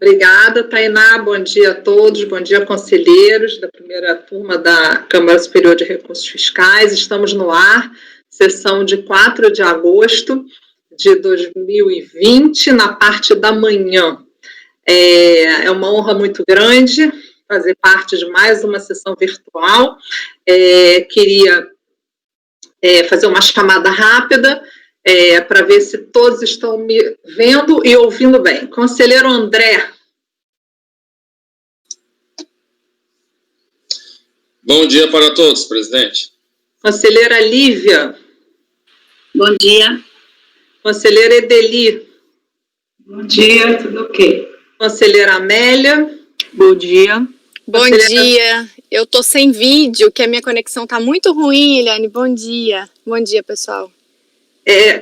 Obrigada, Tainá. Bom dia a todos, bom dia, conselheiros da primeira turma da Câmara Superior de Recursos Fiscais. Estamos no ar, sessão de 4 de agosto de 2020, na parte da manhã. É uma honra muito grande fazer parte de mais uma sessão virtual. Queria fazer uma chamada rápida para ver se todos estão me vendo e ouvindo bem. Conselheiro André. Bom dia para todos, presidente. Conselheira Lívia. Bom dia. Conselheira Edeli. Bom dia, tudo ok. Conselheira Amélia. Bom dia. Bom dia. Eu tô sem vídeo, que a minha conexão tá muito ruim, Eliane. Bom dia. Bom dia, pessoal.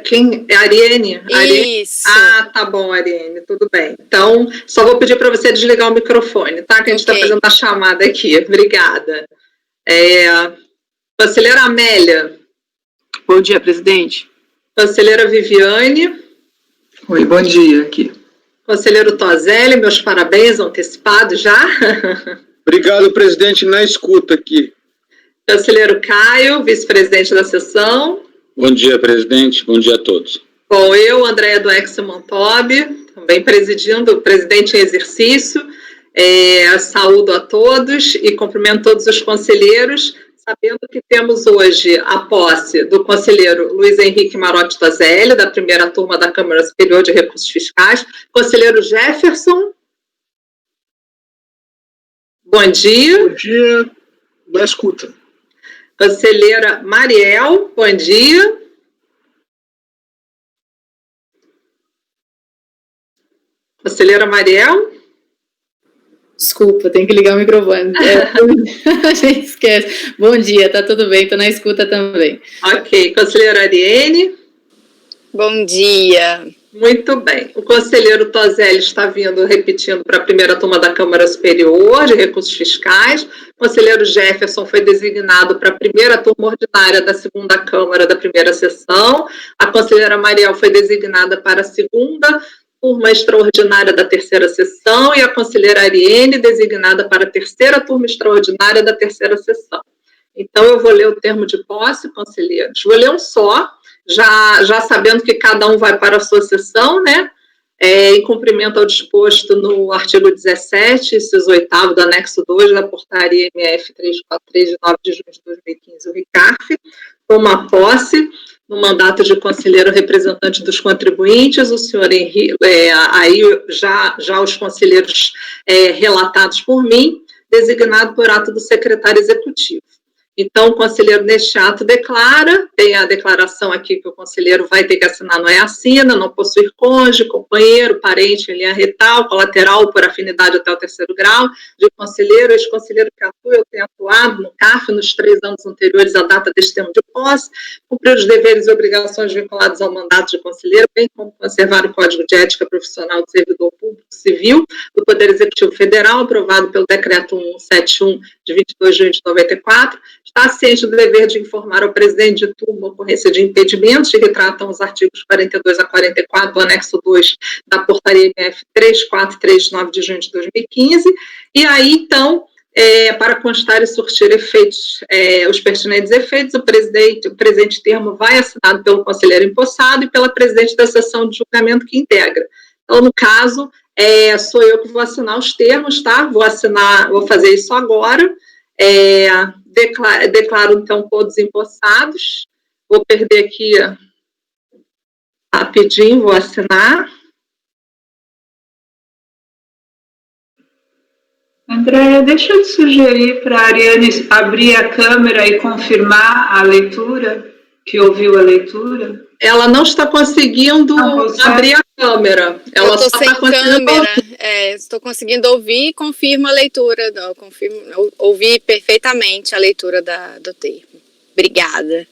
Quem? É a Ariane? Isso. Ah, tá bom, Ariane, tudo bem. Então, só vou pedir para você desligar o microfone, tá? Que a gente está fazendo uma chamada aqui. Obrigada. Conselheira Amélia. Bom dia, presidente. Conselheira Viviane. Oi, bom dia aqui. Conselheiro Tozelli, meus parabéns antecipados já. Obrigado, presidente, na escuta aqui. Conselheiro Caio, vice-presidente da sessão. Bom dia, presidente. Bom dia a todos. Bom, eu, Andréia do Exmontob, também presidindo, presidente em exercício. Saúdo a todos e cumprimento todos os conselheiros, sabendo que temos hoje a posse do conselheiro Luiz Henrique Marotti Tozelli, da primeira turma da Câmara Superior de Recursos Fiscais. Conselheiro Jefferson. Bom dia. Bom dia, da escuta. Conselheira Mariel, bom dia. Conselheira Mariel. Desculpa, tem que ligar o microfone. A gente esquece. Bom dia, tá tudo bem, tô na escuta também. Ok. Conselheira Ariene. Bom dia. Muito bem. O conselheiro Tozelli está vindo, repetindo, para a primeira turma da Câmara Superior de Recursos Fiscais. O conselheiro Jefferson foi designado para a primeira turma ordinária da segunda Câmara da primeira sessão. A conselheira Mariel foi designada para a segunda turma extraordinária da terceira sessão e a conselheira Ariene designada para a terceira turma extraordinária da terceira sessão. Então, eu vou ler o termo de posse, conselheiros. Vou ler um só, já sabendo que cada um vai para a sua sessão, né? Em cumprimento ao disposto no artigo 17, inciso 8º do anexo 2 da portaria MF 343, de 9 de junho de 2015, o RICARF, toma posse no mandato de conselheiro representante dos contribuintes, o senhor Henrique, aí já os conselheiros relatados por mim, designado por ato do secretário executivo. Então, o conselheiro, neste ato, declara, tem a declaração aqui que o conselheiro vai ter que assinar, não é assina, não possuir cônjuge, companheiro, parente em linha retal, colateral por afinidade até o 3º grau, de conselheiro, ex-conselheiro que atua, eu tenho atuado no CAF nos 3 anos anteriores à data deste termo de posse, cumprir os deveres e obrigações vinculados ao mandato de conselheiro, bem como conservar o Código de Ética Profissional do Servidor Público Civil do Poder Executivo Federal, aprovado pelo Decreto 1171, de 22 de junho de 94, está ciente do dever de informar ao presidente de turma a ocorrência de impedimentos que tratam os artigos 42 a 44 do anexo 2 da portaria MF 343, de 9 de junho de 2015, e aí, então, para constar e surtir efeitos, os pertinentes efeitos, o presente termo vai assinado pelo conselheiro empossado e pela presidente da sessão de julgamento que integra. Então, no caso, sou eu que vou assinar os termos, tá? Vou fazer isso agora. Declaro, então, todos empossados. Vou perder aqui rapidinho, vou assinar. Andréia, deixa eu te sugerir para a Ariane abrir a câmera e confirmar a leitura, que ouviu a leitura. Ela não está conseguindo abrir a câmera. Ela eu estou sem câmera. Estou conseguindo ouvir e confirmo a leitura. Ouvi perfeitamente a leitura do termo. Obrigada.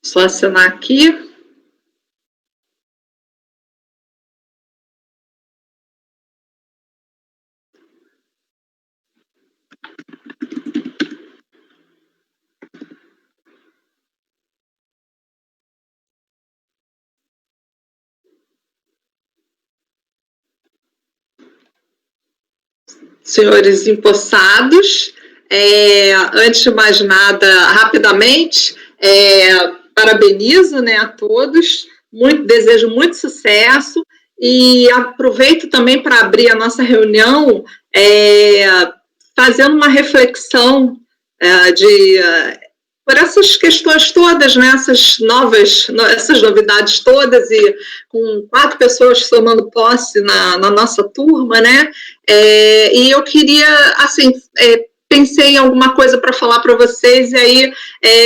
Só assinar aqui. senhores empossados. Antes de mais nada, rapidamente, parabenizo, né, a todos, desejo muito sucesso e aproveito também para abrir a nossa reunião fazendo uma reflexão por essas questões todas, né, essas novidades todas, e com 4 pessoas tomando posse na nossa turma, né, e eu queria, assim, pensei em alguma coisa para falar para vocês, e aí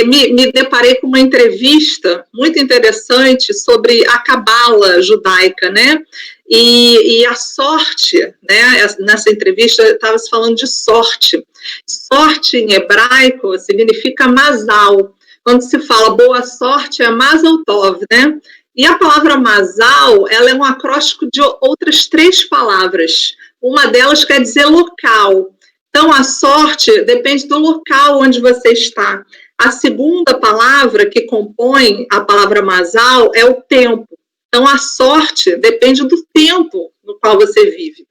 me deparei com uma entrevista muito interessante sobre a cabala judaica, né, e a sorte, né, nessa entrevista estava se falando de sorte. Sorte em hebraico significa mazal. Quando se fala boa sorte é mazal tov, né? E a palavra mazal, ela é um acróstico de outras 3 palavras. Uma delas quer dizer local. Então, a sorte depende do local onde você está. A segunda palavra que compõe a palavra mazal é o tempo. Então, a sorte depende do tempo no qual você vive.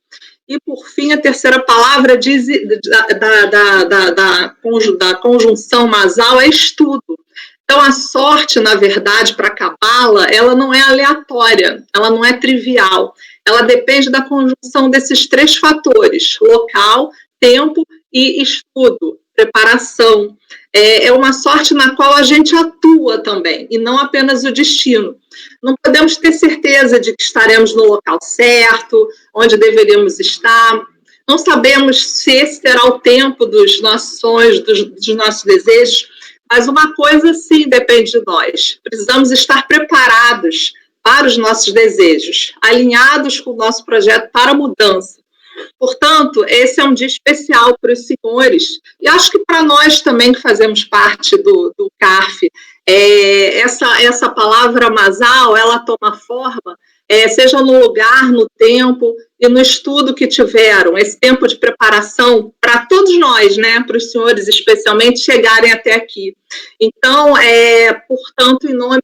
E, por fim, a terceira palavra diz da conjunção mazal é estudo. Então, a sorte, na verdade, para a cabala, ela não é aleatória, ela não é trivial. Ela depende da conjunção desses 3 fatores: local, tempo e estudo, preparação. É uma sorte na qual a gente atua também, e não apenas o destino. Não podemos ter certeza de que estaremos no local certo, onde deveríamos estar. Não sabemos se esse será o tempo dos nossos sonhos, dos nossos desejos, mas uma coisa sim depende de nós. Precisamos estar preparados para os nossos desejos, alinhados com o nosso projeto para a mudança. Portanto, esse é um dia especial para os senhores, e acho que para nós também que fazemos parte do CARF, essa palavra mazal, ela toma forma, seja no lugar, no tempo e no estudo que tiveram, esse tempo de preparação para todos nós, né, para os senhores especialmente, chegarem até aqui. Então, portanto, em nome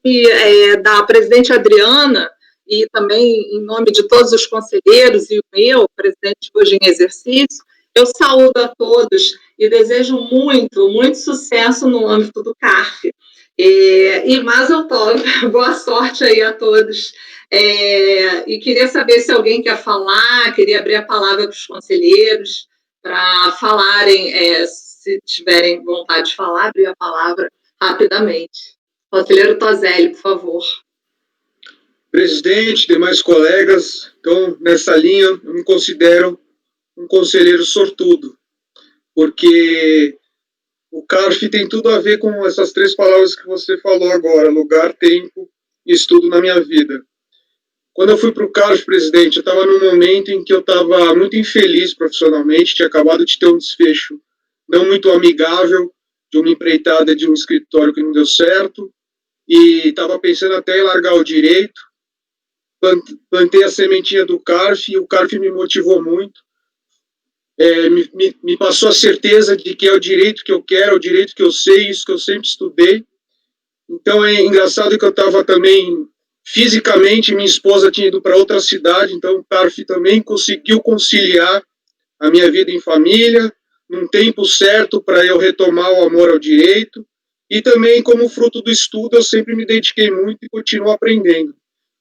da presidente Adriana, e também em nome de todos os conselheiros e o meu, presidente hoje em exercício, eu saúdo a todos e desejo muito, muito sucesso no âmbito do CARF. E Mazel Tov, boa sorte aí a todos. E queria saber se alguém quer falar, queria abrir a palavra para os conselheiros, para falarem, se tiverem vontade de falar, abrir a palavra rapidamente. Conselheiro Tozelli, por favor. Presidente, demais colegas, então, nessa linha, eu me considero um conselheiro sortudo, porque o CARF tem tudo a ver com essas 3 palavras que você falou agora: lugar, tempo e estudo na minha vida. Quando eu fui para o CARF, presidente, eu estava num momento em que eu estava muito infeliz profissionalmente, tinha acabado de ter um desfecho não muito amigável de uma empreitada de um escritório que não deu certo, e estava pensando até em largar o direito. Plantei a sementinha do CARF, e o CARF me motivou muito, me passou a certeza de que é o direito que eu quero, é o direito que eu sei, isso que eu sempre estudei. Então é engraçado que eu estava também, fisicamente, minha esposa tinha ido para outra cidade, então o CARF também conseguiu conciliar a minha vida em família, num tempo certo para eu retomar o amor ao direito, e também como fruto do estudo eu sempre me dediquei muito e continuo aprendendo.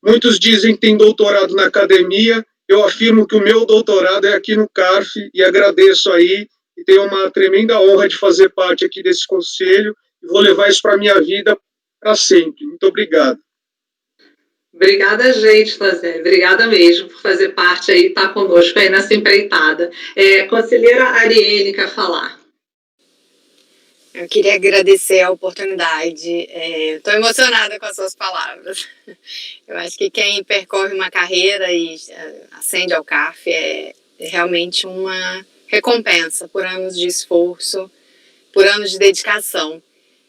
Muitos dizem que tem doutorado na academia, eu afirmo que o meu doutorado é aqui no CARF, e agradeço aí, e tenho uma tremenda honra de fazer parte aqui desse conselho, e vou levar isso para a minha vida para sempre. Muito obrigado. Obrigada, gente, Tozelli. Obrigada mesmo por fazer parte aí, estar conosco aí nessa empreitada. Conselheira Ariane quer falar. Eu queria agradecer a oportunidade. Estou emocionada com as suas palavras. Eu acho que quem percorre uma carreira e ascende ao CARF é realmente uma recompensa por anos de esforço, por anos de dedicação.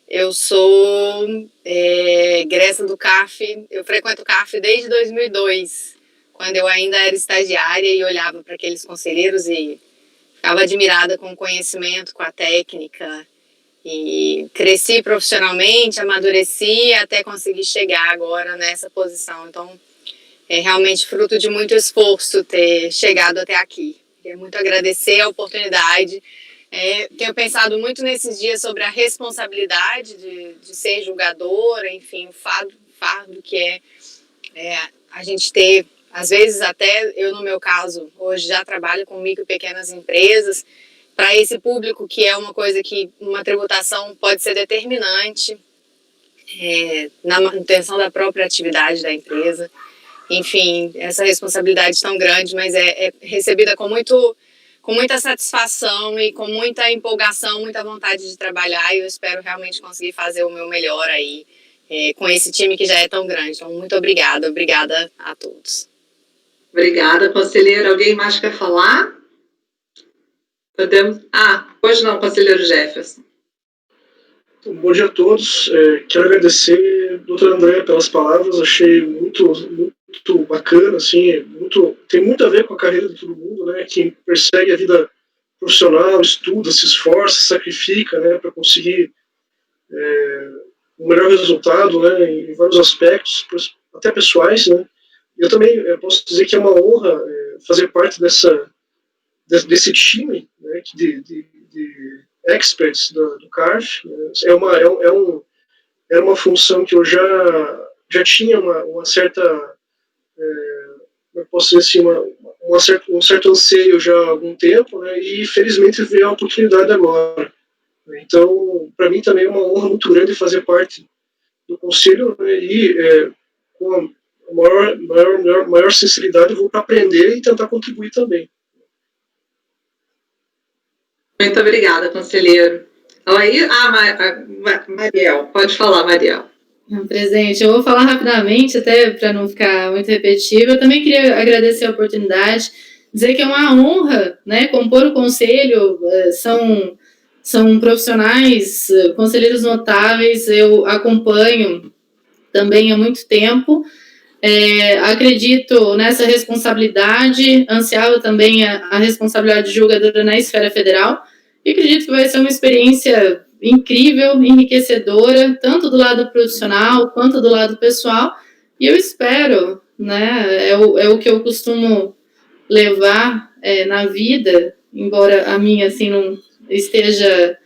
Eu sou egressa do CARF, eu frequento o CARF desde 2002, quando eu ainda era estagiária e olhava para aqueles conselheiros e ficava admirada com o conhecimento, com a técnica. E cresci profissionalmente, amadureci até conseguir chegar agora nessa posição. Então, é realmente fruto de muito esforço ter chegado até aqui. Queria muito agradecer a oportunidade. Tenho pensado muito nesses dias sobre a responsabilidade de ser julgadora, enfim, o fardo que é a gente ter, às vezes até eu no meu caso, hoje já trabalho com micro e pequenas empresas, para esse público que é uma coisa que uma tributação pode ser determinante na manutenção da própria atividade da empresa. Enfim, essa responsabilidade tão grande, mas é recebida com muita satisfação e com muita empolgação, muita vontade de trabalhar, e eu espero realmente conseguir fazer o meu melhor aí com esse time que já é tão grande. Então, muito obrigada a todos. Obrigada, conselheiro. Alguém mais quer falar? Podemos? Hoje não, conselheiro Jefferson. Bom dia a todos. Quero agradecer, doutor André, pelas palavras. Achei muito bacana, assim, tem muito a ver com a carreira de todo mundo, né? Quem persegue a vida profissional, estuda, se esforça, sacrifica, né, para conseguir um melhor resultado, né, em vários aspectos, até pessoais, né. Eu também posso dizer que é uma honra fazer parte desse time, né, de experts do CARF. Era uma função que eu já tinha uma certa, eu posso dizer assim, um certo anseio já há algum tempo, né, e felizmente veio a oportunidade agora. Então, para mim também é uma honra muito grande fazer parte do conselho, né, e com a maior sinceridade vou para aprender e tentar contribuir também. Muito obrigada, conselheiro. Aí, Mariel, pode falar, Mariel. Presidente, eu vou falar rapidamente, até para não ficar muito repetitivo. Eu também queria agradecer a oportunidade, dizer que é uma honra, né, compor o conselho. São profissionais, conselheiros notáveis, eu acompanho também há muito tempo. Acredito nessa responsabilidade, ansiava também a responsabilidade de julgadora na esfera federal, e acredito que vai ser uma experiência incrível, enriquecedora, tanto do lado profissional quanto do lado pessoal, e eu espero, né, é o que eu costumo levar na vida, embora a minha, assim, não esteja,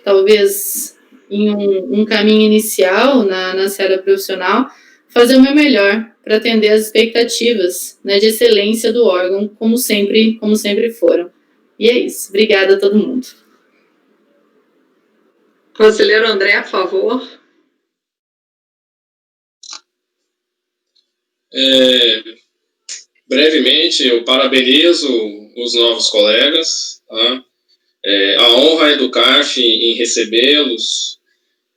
talvez, em um caminho inicial na esfera profissional, fazer o meu melhor para atender as expectativas, né, de excelência do órgão, como sempre foram. E é isso. Obrigada a todo mundo. Conselheiro André, por favor. Brevemente, eu parabenizo os novos colegas, tá? A honra é do CARF em recebê-los,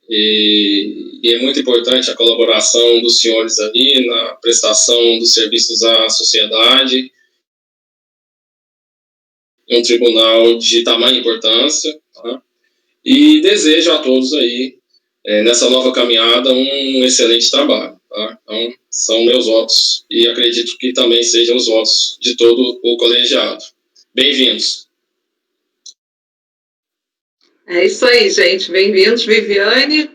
e é muito importante a colaboração dos senhores ali na prestação dos serviços à sociedade, em um tribunal de tamanha importância, tá? E desejo a todos aí, nessa nova caminhada, um excelente trabalho, tá? Então, são meus votos, e acredito que também sejam os votos de todo o colegiado. Bem-vindos. É isso aí, gente. Bem-vindos, Viviane,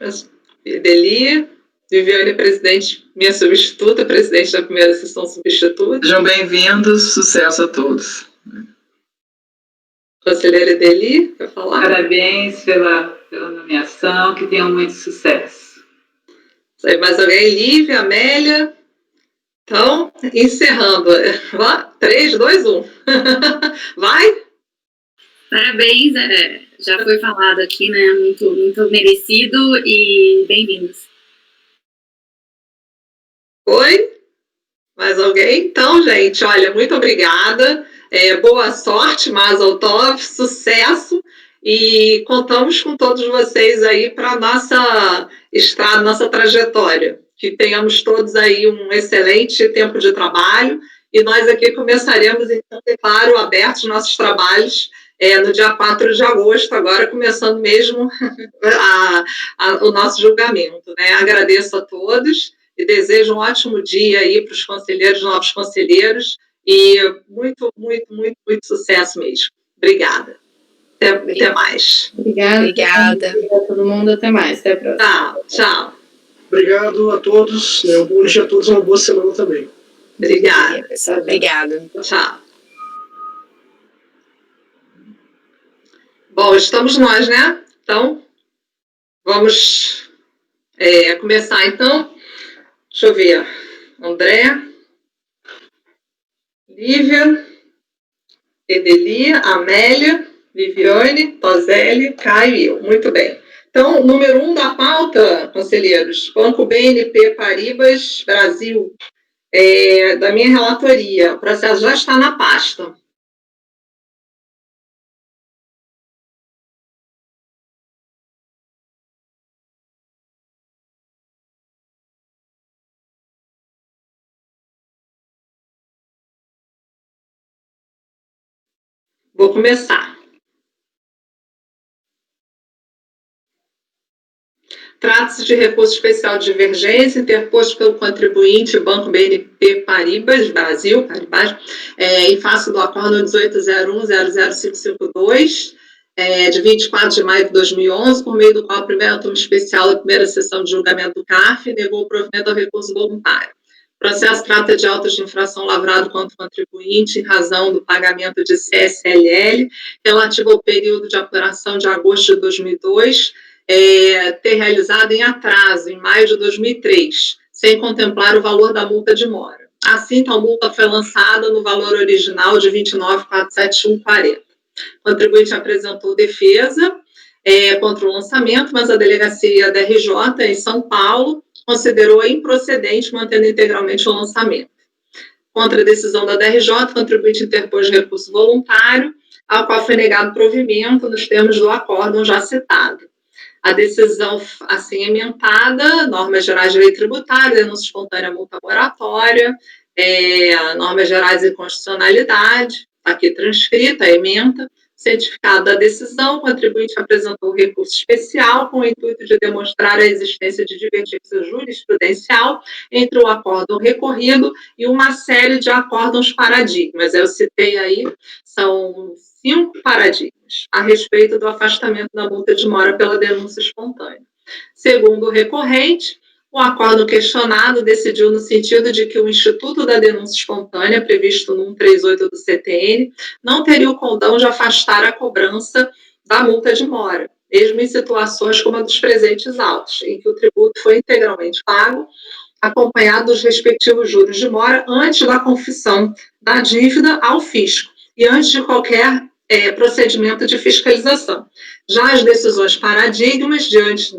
Ideli. Viviane, presidente, minha substituta, presidente da primeira sessão substituta. Sejam bem-vindos, sucesso a todos. Conselheira Ideli, quer falar? Parabéns pela nomeação, que tenham muito sucesso. Isso aí, mais alguém? Lívia, Amélia? Então, encerrando. 3, 2, 1. Vai? Parabéns, já foi falado aqui, né? Muito, muito merecido, e bem-vindos. Oi? Mais alguém? Então, gente, olha, muito obrigada. Boa sorte, Mazel Tov, sucesso. E contamos com todos vocês aí para a nossa estrada, nossa trajetória. Que tenhamos todos aí um excelente tempo de trabalho. E nós aqui começaremos, então, claro, abertos nossos trabalhos no dia 4 de agosto, agora começando mesmo o nosso julgamento, né? Agradeço a todos e desejo um ótimo dia aí para os conselheiros, novos conselheiros, e muito, muito, muito, muito sucesso mesmo. Obrigada. Até mais. Obrigada a todo mundo, até mais. Até a próxima. Tchau. Obrigado a todos, um bom dia a todos, uma boa semana também. Obrigada. Obrigada. Tchau. Bom, estamos nós, né? Então, vamos começar, então. Deixa eu ver. André, Lívia, Edeli, Amélia, Viviane, Tozelli, Caio e eu. Muito bem. Então, número 1 da pauta, conselheiros, Banco BNP Paribas Brasil, da minha relatoria. O processo já está na pasta. Vou começar. Trata-se de recurso especial de divergência interposto pelo contribuinte Banco BNP Paribas Brasil, em face do acórdão 1801-00552, de 24 de maio de 2011, por meio do qual a primeira turma especial da primeira sessão de julgamento do CARF negou o provimento ao recurso voluntário. O processo trata de autos de infração lavrado contra o contribuinte em razão do pagamento de CSLL relativo ao período de apuração de agosto de 2002, ter realizado em atraso, em maio de 2003, sem contemplar o valor da multa de mora. Assim, tal multa foi lançada no valor original de R$ 29.471,40. O contribuinte apresentou defesa contra o lançamento, mas a delegacia da RJ, em São Paulo, considerou improcedente, mantendo integralmente o lançamento. Contra a decisão da DRJ, o contribuinte interpôs recurso voluntário, ao qual foi negado provimento nos termos do acórdão já citado. A decisão, assim emendada, normas gerais de lei tributária, denúncia espontânea, multa moratória, normas gerais de inconstitucionalidade, aqui transcrita, a ementa, certificado da decisão, o contribuinte apresentou recurso especial com o intuito de demonstrar a existência de divergência jurisprudencial entre o acórdão recorrido e uma série de acórdãos paradigmas. Eu citei aí, são 5 paradigmas a respeito do afastamento da multa de mora pela denúncia espontânea. Segundo o recorrente, o acórdão questionado decidiu no sentido de que o Instituto da Denúncia Espontânea, previsto no 138 do CTN, não teria o condão de afastar a cobrança da multa de mora, mesmo em situações como a dos presentes autos, em que o tributo foi integralmente pago, acompanhado dos respectivos juros de mora, antes da confissão da dívida ao fisco e antes de qualquer procedimento de fiscalização. Já as decisões paradigmas, diante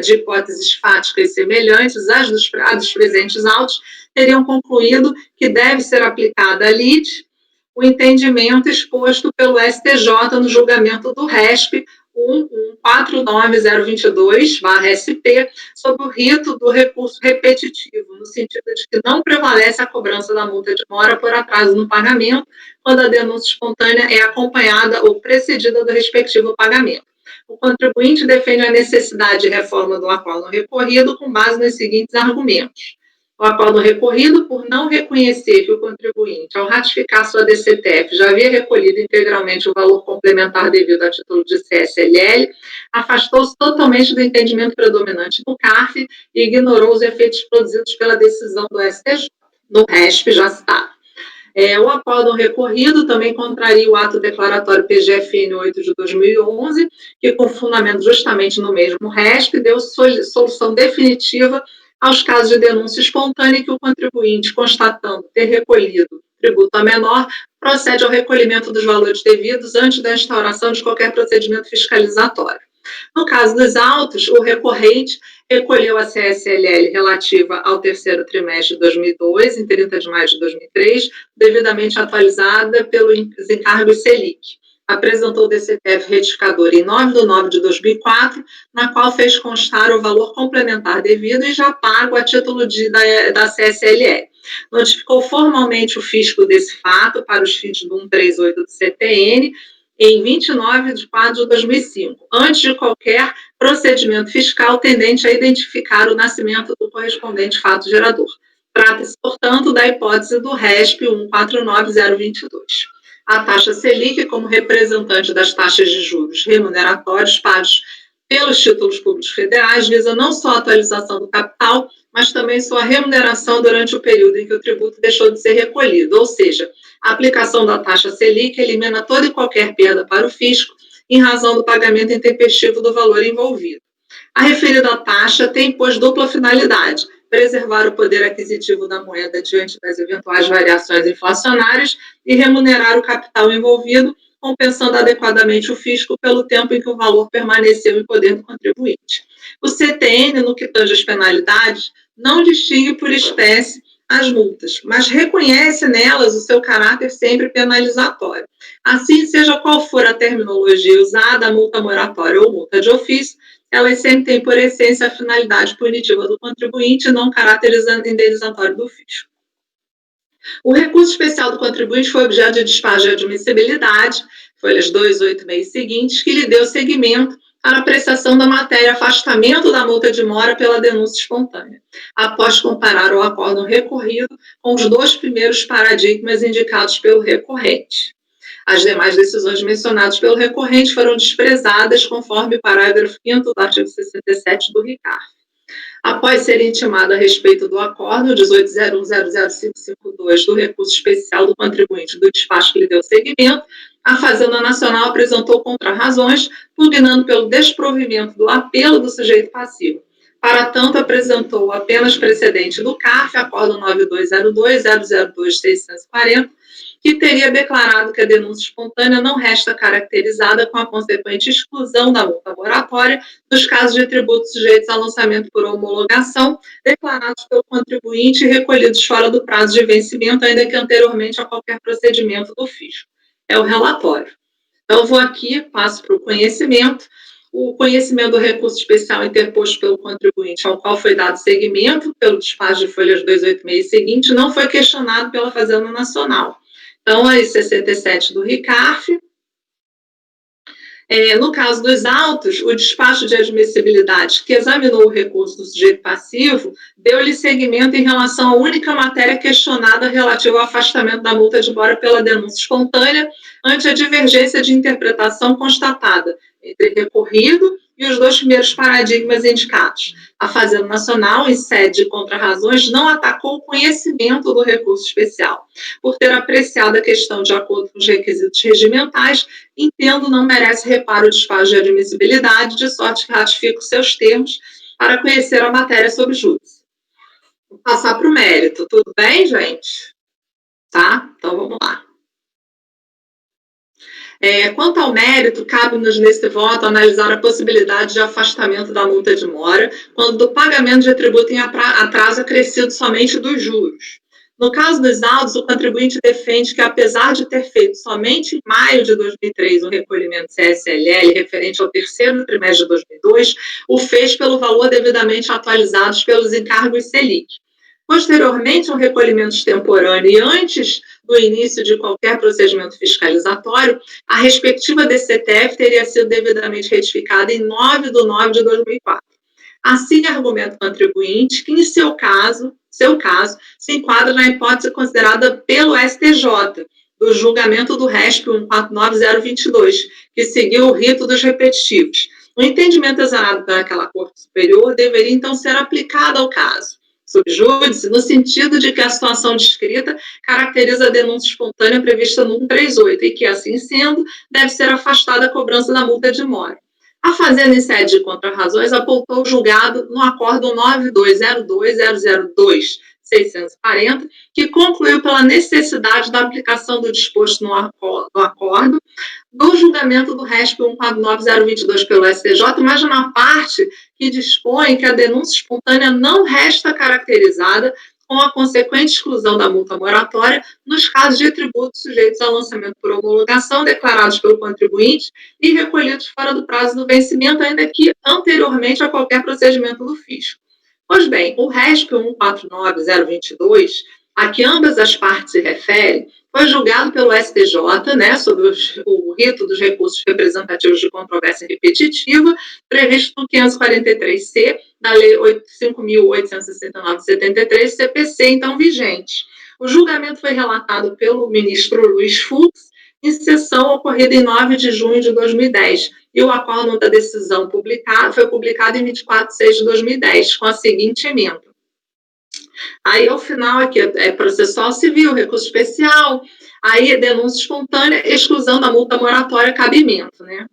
de hipóteses fáticas semelhantes às dos presentes autos, teriam concluído que deve ser aplicada à lide o entendimento exposto pelo STJ no julgamento do RESP 1149022/SP, sob o rito do recurso repetitivo, no sentido de que não prevalece a cobrança da multa de mora por atraso no pagamento, quando a denúncia espontânea é acompanhada ou precedida do respectivo pagamento. O contribuinte defende a necessidade de reforma do acórdão recorrido com base nos seguintes argumentos. O acórdão recorrido, por não reconhecer que o contribuinte, ao ratificar sua DCTF, já havia recolhido integralmente o valor complementar devido a título de CSLL, afastou-se totalmente do entendimento predominante do CARF e ignorou os efeitos produzidos pela decisão do STJ, no RESP já citado. O acórdão recorrido também contraria o ato declaratório PGFN 8 de 2011, que, com fundamento justamente no mesmo RESP, deu solução definitiva aos casos de denúncia espontânea que o contribuinte, constatando ter recolhido tributo a menor, procede ao recolhimento dos valores devidos antes da instauração de qualquer procedimento fiscalizatório. No caso dos autos, o recorrente recolheu a CSLL relativa ao terceiro trimestre de 2002, em 30 de maio de 2003, devidamente atualizada pelos encargos Selic. Apresentou o DCTF retificador em 9 de nove de 2004, na qual fez constar o valor complementar devido e já pago a título da CSLL. Notificou formalmente o fisco desse fato para os fins do 138 do CTN em 29 de 4 de 2005, antes de qualquer procedimento fiscal tendente a identificar o nascimento do correspondente fato gerador. Trata-se, portanto, da hipótese do RESP 149022. A taxa Selic, como representante das taxas de juros remuneratórios pagos pelos títulos públicos federais, visa não só a atualização do capital, mas também sua remuneração durante o período em que o tributo deixou de ser recolhido, ou seja, a aplicação da taxa Selic elimina toda e qualquer perda para o fisco em razão do pagamento intempestivo do valor envolvido. A referida taxa tem, pois, dupla finalidade: preservar o poder aquisitivo da moeda diante das eventuais variações inflacionárias e remunerar o capital envolvido, compensando adequadamente o fisco pelo tempo em que o valor permaneceu em poder do contribuinte. O CTN, no que tange às penalidades, não distingue por espécie as multas, mas reconhece nelas o seu caráter sempre penalizatório. Assim, seja qual for a terminologia usada, a multa moratória ou multa de ofício, elas sempre têm por essência a finalidade punitiva do contribuinte e não o caráter indenizatório do fisco. O recurso especial do contribuinte foi objeto de despacho de admissibilidade, folhas 2, 8 e seguintes, que lhe deu seguimento para a apreciação da matéria afastamento da multa de mora pela denúncia espontânea, após comparar o acórdão recorrido com os 2 primeiros paradigmas indicados pelo recorrente. As demais decisões mencionadas pelo recorrente foram desprezadas, conforme o parágrafo 5º do artigo 67 do RICARF. Após ser intimado a respeito do acórdão 1801000552 do recurso especial do contribuinte do despacho que lhe deu seguimento, a Fazenda Nacional apresentou contrarrazões, pugnando pelo desprovimento do apelo do sujeito passivo. Para tanto, apresentou apenas precedente do CARF, acórdão 9202-002-640, que teria declarado que a denúncia espontânea não resta caracterizada com a consequente exclusão da multa moratória nos casos de tributos sujeitos a lançamento por homologação, declarados pelo contribuinte e recolhidos fora do prazo de vencimento, ainda que anteriormente a qualquer procedimento do fisco. É o relatório. Então, eu vou aqui, passo para o conhecimento. O conhecimento do recurso especial interposto pelo contribuinte, ao qual foi dado seguimento pelo despacho de folhas 286 e seguinte, não foi questionado pela Fazenda Nacional. Então, a 67 do RICARF. No caso dos autos, o despacho de admissibilidade que examinou o recurso do sujeito passivo deu-lhe seguimento em relação à única matéria questionada relativa ao afastamento da multa de mora pela denúncia espontânea ante a divergência de interpretação constatada entre recorrido e os 2 primeiros paradigmas indicados. A Fazenda Nacional, em sede de contrarrazões, não atacou o conhecimento do recurso especial. Por ter apreciado a questão de acordo com os requisitos regimentais, entendo não merece reparo o despacho de admissibilidade, de sorte que ratifico seus termos para conhecer a matéria sob júdice. Vou passar para o mérito. Tudo bem, gente? Tá? Então, vamos lá. Quanto ao mérito, cabe-nos nesse voto analisar a possibilidade de afastamento da multa de mora quando do pagamento de tributo em atraso acrescido somente dos juros. No caso dos autos, o contribuinte defende que, apesar de ter feito somente em maio de 2003 o recolhimento CSLL referente ao 3º trimestre de 2002, o fez pelo valor devidamente atualizados pelos encargos Selic. Posteriormente, um recolhimento extemporâneo e antes do início de qualquer procedimento fiscalizatório, a respectiva DCTF teria sido devidamente retificada em 9 de 9 de 2004. Assim, argumenta o contribuinte que, em seu caso, se enquadra na hipótese considerada pelo STJ, do julgamento do RESP 149022, que seguiu o rito dos repetitivos. O entendimento exarado pelaquela Corte Superior deveria, então, ser aplicado ao caso sob júdice, no sentido de que a situação descrita caracteriza a denúncia espontânea prevista no 138 e que, assim sendo, deve ser afastada a cobrança da multa de mora. A Fazenda, em sede de contrarrazões, apontou o julgado no acórdão 9202-002-640, que concluiu pela necessidade da aplicação do disposto no acórdão do julgamento do RESP 149022 pelo STJ, mas na parte que dispõe que a denúncia espontânea não resta caracterizada com a consequente exclusão da multa moratória nos casos de tributos sujeitos a lançamento por homologação declarados pelo contribuinte e recolhidos fora do prazo do vencimento, ainda que anteriormente a qualquer procedimento do fisco. Pois bem, o RESP 149022, a que ambas as partes se referem, foi julgado pelo STJ, sobre o rito dos recursos representativos de controvérsia repetitiva, previsto no 543C da Lei 5.869 de 73, CPC, então vigente. O julgamento foi relatado pelo ministro Luiz Fux, em sessão ocorrida em 9 de junho de 2010, e o acórdão da decisão foi publicado em 24 de 6 de 2010, com a seguinte emenda. Aí, ao final, aqui é processual civil, recurso especial, aí é denúncia espontânea, exclusão da multa moratória, cabimento, né?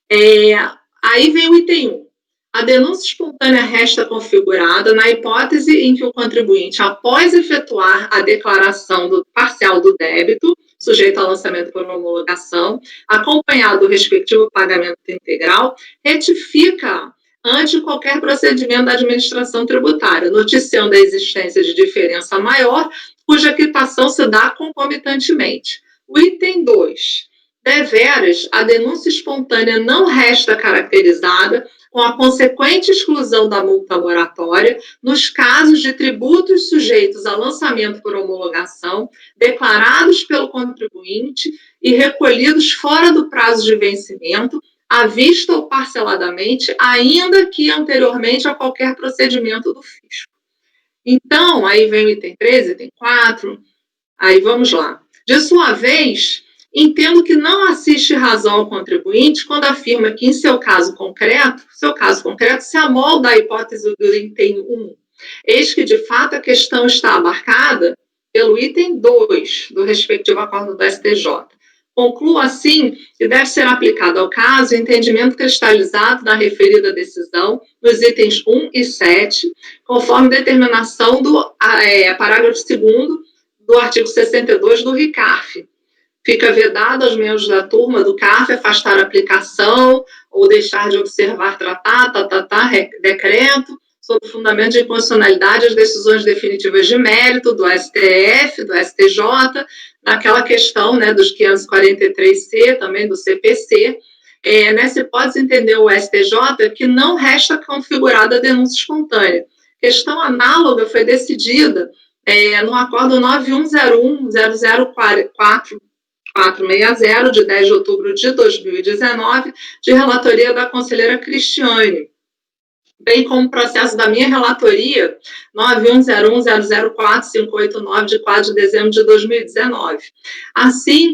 Aí vem o item 1. A denúncia espontânea resta configurada na hipótese em que o contribuinte, após efetuar a declaração parcial do débito, sujeito ao lançamento por homologação, acompanhado do respectivo pagamento integral, retifica ante qualquer procedimento da administração tributária, noticiando a existência de diferença maior, cuja quitação se dá concomitantemente. O item 2. Deveras, a denúncia espontânea não resta caracterizada com a consequente exclusão da multa moratória nos casos de tributos sujeitos a lançamento por homologação, declarados pelo contribuinte e recolhidos fora do prazo de vencimento, à vista ou parceladamente, ainda que anteriormente a qualquer procedimento do fisco. Então, aí vem o item 13, item 4, aí vamos lá. De sua vez, entendo que não assiste razão ao contribuinte quando afirma que, em seu caso concreto se amolda à hipótese do item 1. Eis que, de fato, a questão está abarcada pelo item 2 do respectivo acordo do STJ. Concluo, assim, que deve ser aplicado ao caso o entendimento cristalizado na referida decisão, nos itens 1 e 7, conforme determinação do parágrafo 2º do artigo 62 do RICARF. Fica vedado aos membros da turma do CARF afastar a aplicação ou deixar de observar decreto sob fundamento de inconstitucionalidade as decisões definitivas de mérito do STF, do STJ, naquela questão, né, dos 543C, também do CPC. Nessa hipótese, entendeu o STJ que não resta configurada a denúncia espontânea. Questão análoga foi decidida no acordo 9101-004-460, de 10 de outubro de 2019, de relatoria da conselheira Cristiane, bem como o processo da minha relatoria, 9101-004-589, de 4 de dezembro de 2019. Assim,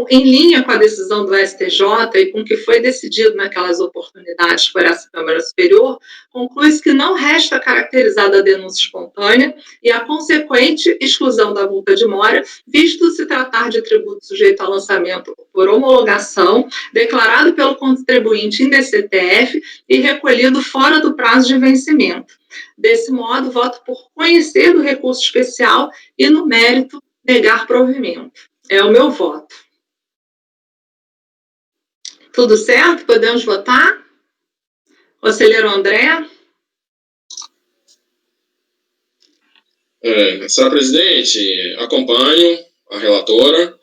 em linha com a decisão do STJ e com o que foi decidido naquelas oportunidades por essa Câmara Superior, conclui-se que não resta caracterizada a denúncia espontânea e a consequente exclusão da multa de mora, visto se tratar de tributo sujeito a lançamento por homologação, declarado pelo contribuinte em DCTF e recolhido fora do prazo de vencimento. Desse modo, voto por conhecer do recurso especial e, no mérito, negar provimento. É o meu voto. Tudo certo? Podemos votar? Conselheiro André? Senhora presidente, acompanho a relatora.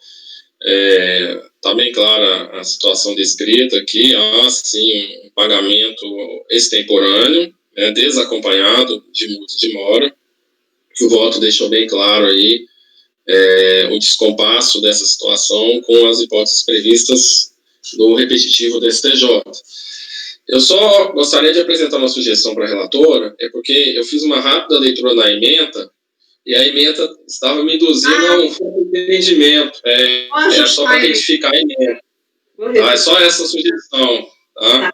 Está bem clara a situação descrita aqui. Há, sim, um pagamento extemporâneo, desacompanhado de multa de mora. O voto deixou bem claro aí o descompasso dessa situação com as hipóteses previstas do repetitivo do STJ. Eu só gostaria de apresentar uma sugestão para a relatora, porque eu fiz uma rápida leitura na ementa, e a ementa estava me induzindo a um entendimento. Era só para retificar a ementa. É só essa sugestão. Tá?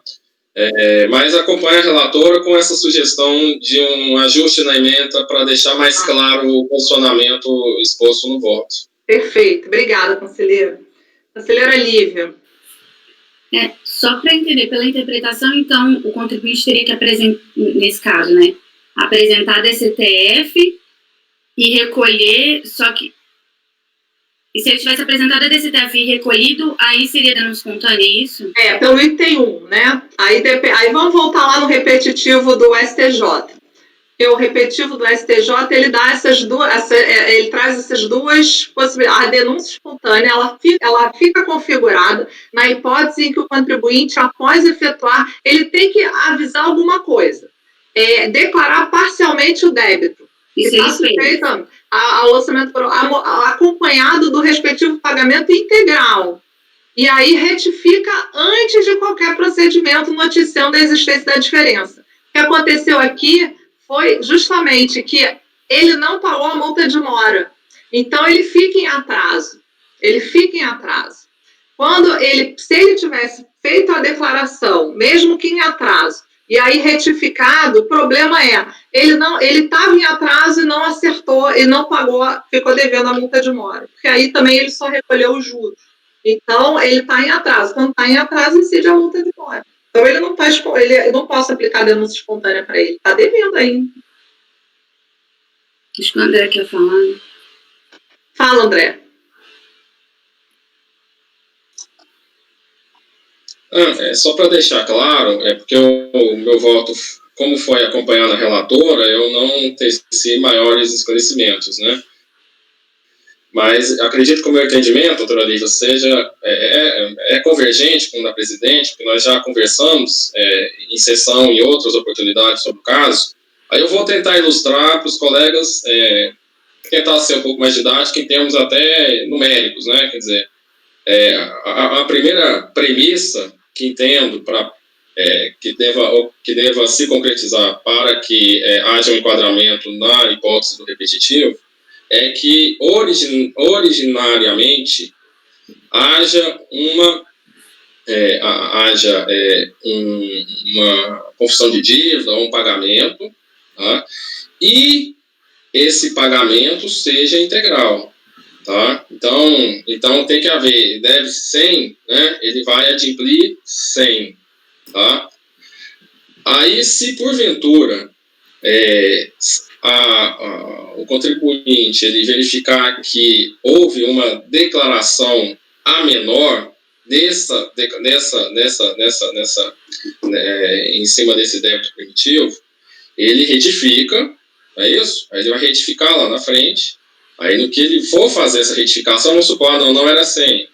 Mas acompanhe a relatora com essa sugestão de um ajuste na ementa para deixar mais claro o posicionamento exposto no voto. Perfeito. Obrigada, conselheira. Conselheira Lívia. Só para entender, pela interpretação, então, o contribuinte teria que apresentar, nesse caso, né, apresentar a DCTF e recolher, só que, e se ele tivesse apresentado a DCTF e recolhido, aí seria denúncia espontânea, é isso? Pelo item 1, né, aí vamos voltar lá no repetitivo do STJ. Porque o repetitivo do STJ, ele dá ele traz essas duas possibilidades. A denúncia espontânea, ela fica configurada na hipótese em que o contribuinte, após efetuar, ele tem que avisar alguma coisa. Declarar parcialmente o débito. Isso está sujeito ao lançamento acompanhado do respectivo pagamento integral. E aí retifica antes de qualquer procedimento, noticiando a existência da diferença. O que aconteceu aqui foi justamente que ele não pagou a multa de mora. Então, ele fica em atraso. Se ele tivesse feito a declaração, mesmo que em atraso, e aí retificado, o problema ele estava em atraso e não acertou, e não pagou, ficou devendo a multa de mora. Porque aí também ele só recolheu os juros. Então, ele está em atraso. Quando está em atraso, incide a multa de mora. Então, ele não faz, eu não posso aplicar denúncia espontânea para ele. Está devendo ainda. Acho que o André quer falar. Fala, André. Só para deixar claro, porque o meu voto, como foi acompanhando a relatora, eu não teci maiores esclarecimentos, né? Mas acredito que o meu entendimento, doutora Lívia, seja convergente com o da presidente, porque nós já conversamos em sessão e outras oportunidades sobre o caso. Aí eu vou tentar ilustrar para os colegas, tentar ser um pouco mais didático em termos até numéricos, né? Quer dizer, a primeira premissa que entendo que deva se concretizar para que haja um enquadramento na hipótese do repetitivo é que originariamente haja uma confissão de dívida, um pagamento, tá? E esse pagamento seja integral. Tá? Então tem que haver, deve 100, né? Ele vai adimplir 100. Tá? Aí, se porventura o contribuinte ele verificar que houve uma declaração a menor em cima desse débito primitivo, ele retifica, não é isso? Aí ele vai retificar lá na frente. Aí, no que ele for fazer essa retificação, vamos supor, não era 100,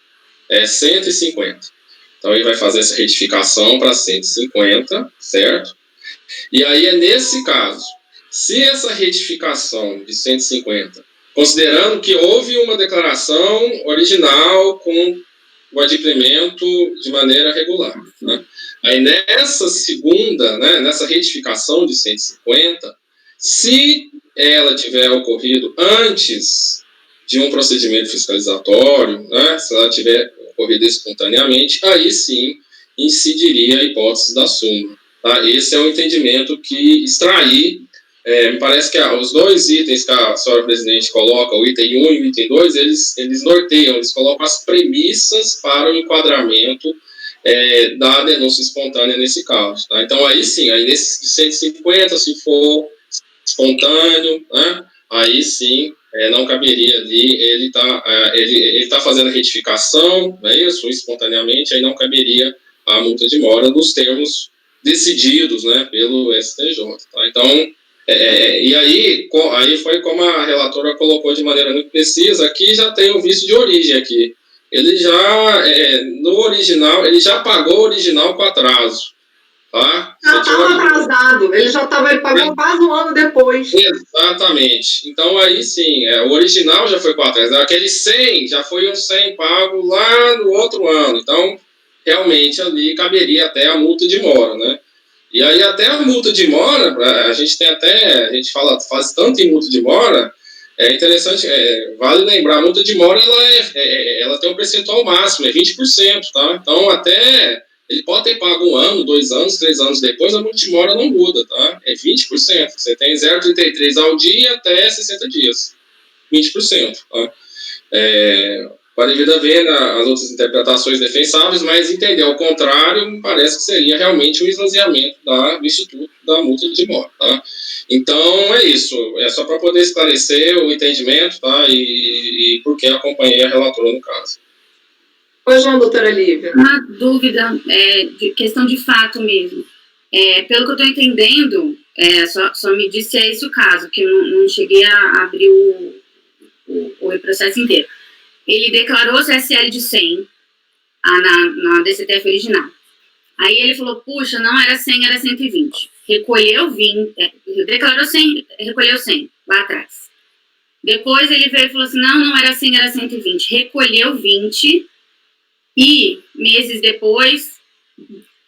é 150. Então, ele vai fazer essa retificação para 150, certo? E aí, é nesse caso, se essa retificação de 150, considerando que houve uma declaração original com o adimplemento de maneira regular, né? Aí, nessa segunda, né, nessa retificação de 150, se ela tiver ocorrido antes de um procedimento fiscalizatório, né, se ela tiver ocorrido espontaneamente, aí sim incidiria a hipótese da súmula. Tá? Esse é o entendimento que extraí. Me parece que os dois itens que a senhora presidente coloca, o item 1 e o item 2, eles norteiam, eles colocam as premissas para o enquadramento da denúncia espontânea nesse caso. Tá? Então, aí sim, aí nesse 150, se for espontâneo, né? Aí sim, não caberia ali, ele tá fazendo a retificação, não é isso? Espontaneamente, aí não caberia a multa de mora nos termos decididos, né, pelo STJ, tá? Então, e aí foi como a relatora colocou de maneira muito precisa, aqui já tem o vício de origem aqui. Ele já, no original, ele já pagou o original com atraso. Tá? Já estava atrasado, ele pagou quase um ano depois. Exatamente. Então, aí sim, o original já foi para trás. Aquele 100 já foi um 100 pago lá no outro ano. Então, realmente, ali caberia até a multa de mora, né? E aí, até a multa de mora, a gente faz tanto em multa de mora, é interessante, vale lembrar, a multa de mora, ela tem um percentual máximo, é 20%, tá? Então, até... ele pode ter pago 1 ano, 2 anos, 3 anos depois, a multa de mora não muda, tá? É 20%. Você tem 0,33 ao dia até 60 dias. 20%, tá? Para devido a ver as outras interpretações defensáveis, mas entender ao contrário, me parece que seria realmente um esvaziamento do Instituto da multa de mora, tá? Então, é isso. É só para poder esclarecer o entendimento, tá? E por que acompanhei a relatora no caso. Pois não, doutora Lívia. Uma dúvida, de questão de fato mesmo. Pelo que eu estou entendendo, só me disse se é esse o caso, que eu não cheguei a abrir o processo inteiro. Ele declarou o CSL de 100 na DCTF original. Aí ele falou, puxa, não era 100, era 120. Recolheu 20, declarou 100, recolheu 100, lá atrás. Depois ele veio e falou assim, não era 100, era 120. Recolheu 20... e, meses depois,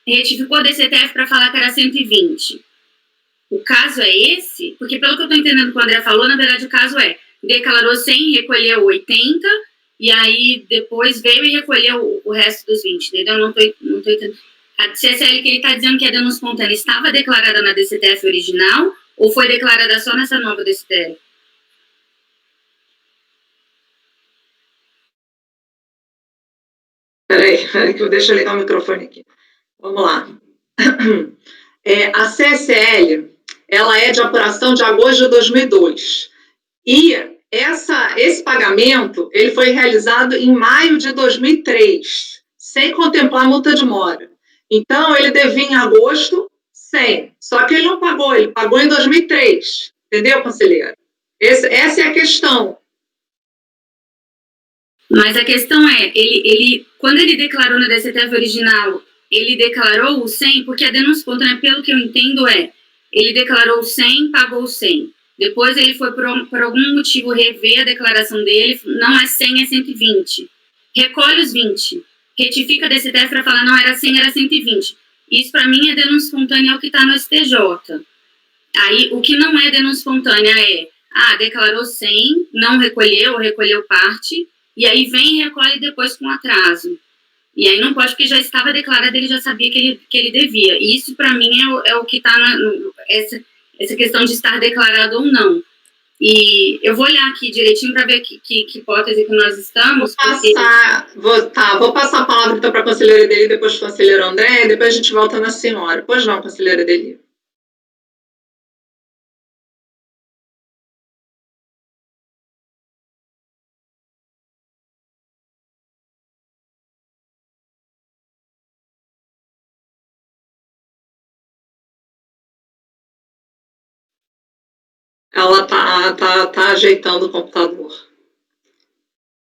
retificou a DCTF para falar que era 120. O caso é esse? Porque, pelo que eu estou entendendo que o André falou, na verdade, o caso declarou 100, recolheu 80, e aí depois veio e recolheu o resto dos 20, entendeu? Não tô entendendo. A CSL que ele está dizendo que a denúncia espontânea estava declarada na DCTF original, ou foi declarada só nessa nova DCTF? Peraí, que eu deixo eu ligar o microfone aqui. Vamos lá. A CSL, ela é de apuração de agosto de 2002. E esse pagamento, ele foi realizado em maio de 2003, sem contemplar multa de mora. Então, ele devia em agosto 100, só que ele não pagou, ele pagou em 2003. Entendeu, conselheira? Essa é a questão. Mas a questão é, quando ele declarou na DCTF original, ele declarou o 100, porque a denúncia espontânea, pelo que eu entendo, ele declarou o 100, pagou o 100. Depois ele foi, por algum motivo, rever a declaração dele, não é 100, é 120. Recolhe os 20. Retifica a DCTF para falar, não, era 100, era 120. Isso, para mim, é denúncia espontânea, é o que está no STJ. Aí, o que não é denúncia espontânea declarou 100, não recolheu, ou recolheu parte, e aí vem e recolhe depois com atraso. E aí não pode, porque já estava declarado, ele já sabia que ele devia. E isso, para mim, é o que está essa questão de estar declarado ou não. E eu vou olhar aqui direitinho para ver que hipótese que nós estamos. Vou passar a palavra então para a conselheira Deli, depois para o conselheiro André, e depois a gente volta na senhora. Pois não, conselheira Deli. Ela tá ajeitando o computador.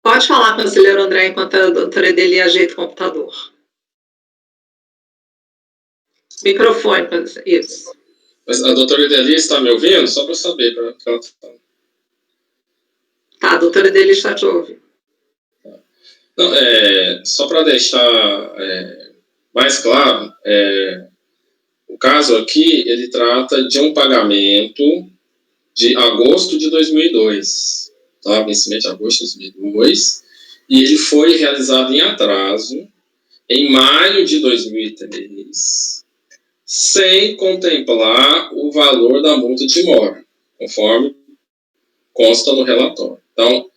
Pode falar, conselheiro André, enquanto a doutora Edeli ajeita o computador. Microfone, isso. Mas a doutora Edeli está me ouvindo? Só para saber. Tá, a doutora Edeli está te ouvindo. Não, só para deixar mais claro, o caso aqui, ele trata de um pagamento de agosto de 2002, tá? Vencimento de agosto de 2002, e ele foi realizado em atraso em maio de 2003, sem contemplar o valor da multa de mora, conforme consta no relatório. Então,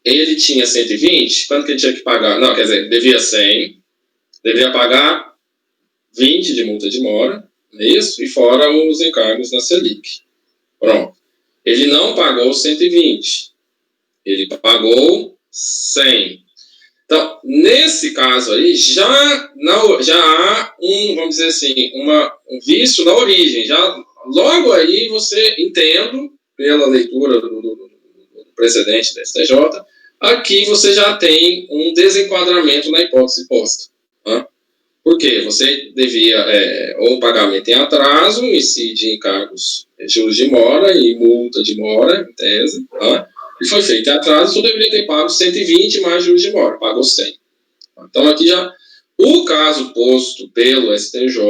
ele tinha 120, quanto que ele tinha que pagar? Não, quer dizer, devia 100, deveria pagar 20 de multa de mora, não é isso? E fora os encargos na Selic. Pronto. Ele não pagou 120, ele pagou 100. Então, nesse caso aí, já há vamos dizer assim, um vício na origem. Logo aí você entende, pela leitura do precedente da STJ, aqui você já tem um desenquadramento na hipótese posta. Tá? Por quê? Você devia, ou pagamento em atraso, incide encargos, juros de mora e multa de mora, em tese, tá? E foi feito em atraso, então deveria ter pago 120 mais juros de mora, pagou 100. Então aqui já, o caso posto pelo STJ,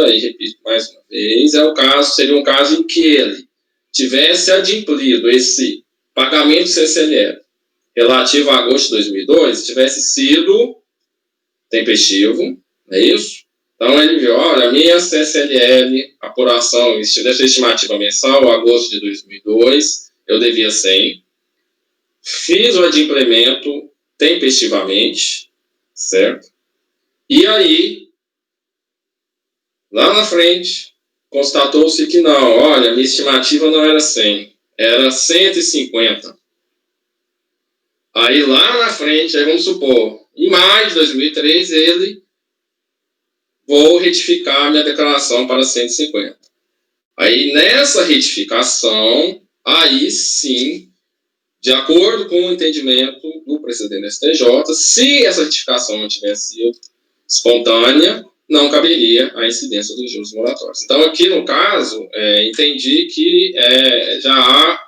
e repito mais uma vez, seria um caso em que ele tivesse adimplido esse pagamento CCLL relativo a agosto de 2002, tivesse sido tempestivo, não é isso? Então, ele viu, olha, a minha CSLL, apuração, dessa estimativa mensal, agosto de 2002, eu devia 100. Fiz o adimplemento tempestivamente, certo? E aí, lá na frente, constatou-se que não, olha, minha estimativa não era 100, era 150. Aí, lá na frente, aí vamos supor, em maio de 2003, vou retificar minha declaração para 150. Aí, nessa retificação, aí sim, de acordo com o entendimento do precedente do STJ, se essa retificação não tivesse sido espontânea, não caberia a incidência dos juros moratórios. Então, aqui no caso, entendi que já há,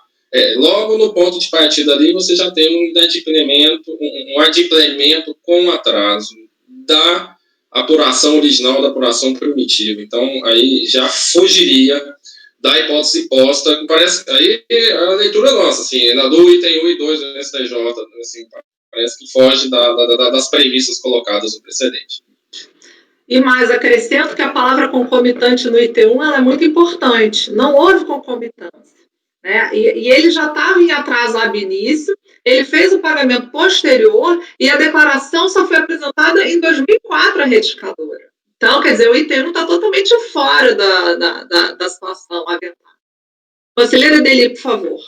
logo no ponto de partida ali, você já tem um adimplemento com atraso da apuração original, da apuração primitiva. Então, aí já fugiria da hipótese posta, parece, aí a leitura nossa, assim, do item 1 e 2 do STJ, assim, parece que foge das premissas colocadas no precedente. E mais, acrescento que a palavra concomitante no item 1 ela é muito importante. Não houve concomitância. né? E ele já estava em atraso ab início, ele fez o pagamento posterior e a declaração só foi apresentada em 2004 à retificadora. Então, quer dizer, o ITU está totalmente fora da situação aventada. Conselheira Deli, por favor.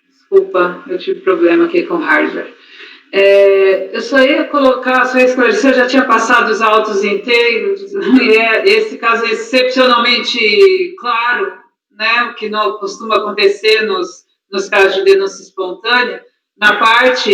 Desculpa, eu tive problema aqui com o hardware. Eu só ia esclarecer, eu já tinha passado os autos inteiros, e esse caso é excepcionalmente claro, né, o que não costuma acontecer nos casos de denúncia espontânea. Na parte,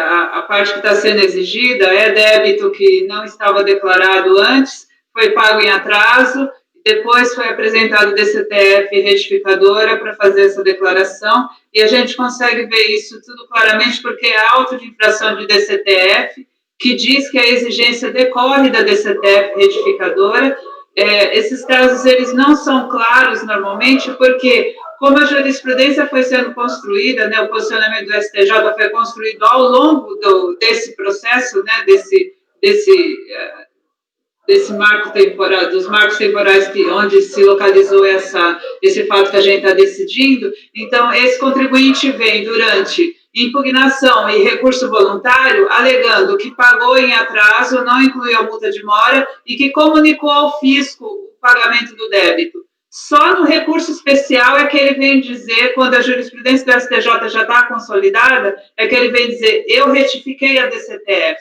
a parte que está sendo exigida é débito que não estava declarado antes, foi pago em atraso, depois foi apresentado o DCTF retificadora para fazer essa declaração, e a gente consegue ver isso tudo claramente porque é auto de infração de DCTF, que diz que a exigência decorre da DCTF retificadora. Esses casos, eles não são claros normalmente, porque como a jurisprudência foi sendo construída, né, o posicionamento do STJ foi construído ao longo desse processo, né, desse marco temporal, dos marcos temporais onde se localizou esse fato que a gente está decidindo. Então, esse contribuinte vem durante impugnação e recurso voluntário, alegando que pagou em atraso, não incluiu a multa de mora e que comunicou ao fisco o pagamento do débito. Só no recurso especial é que ele vem dizer, quando a jurisprudência do STJ já está consolidada, é que ele vem dizer, eu retifiquei a DCTF.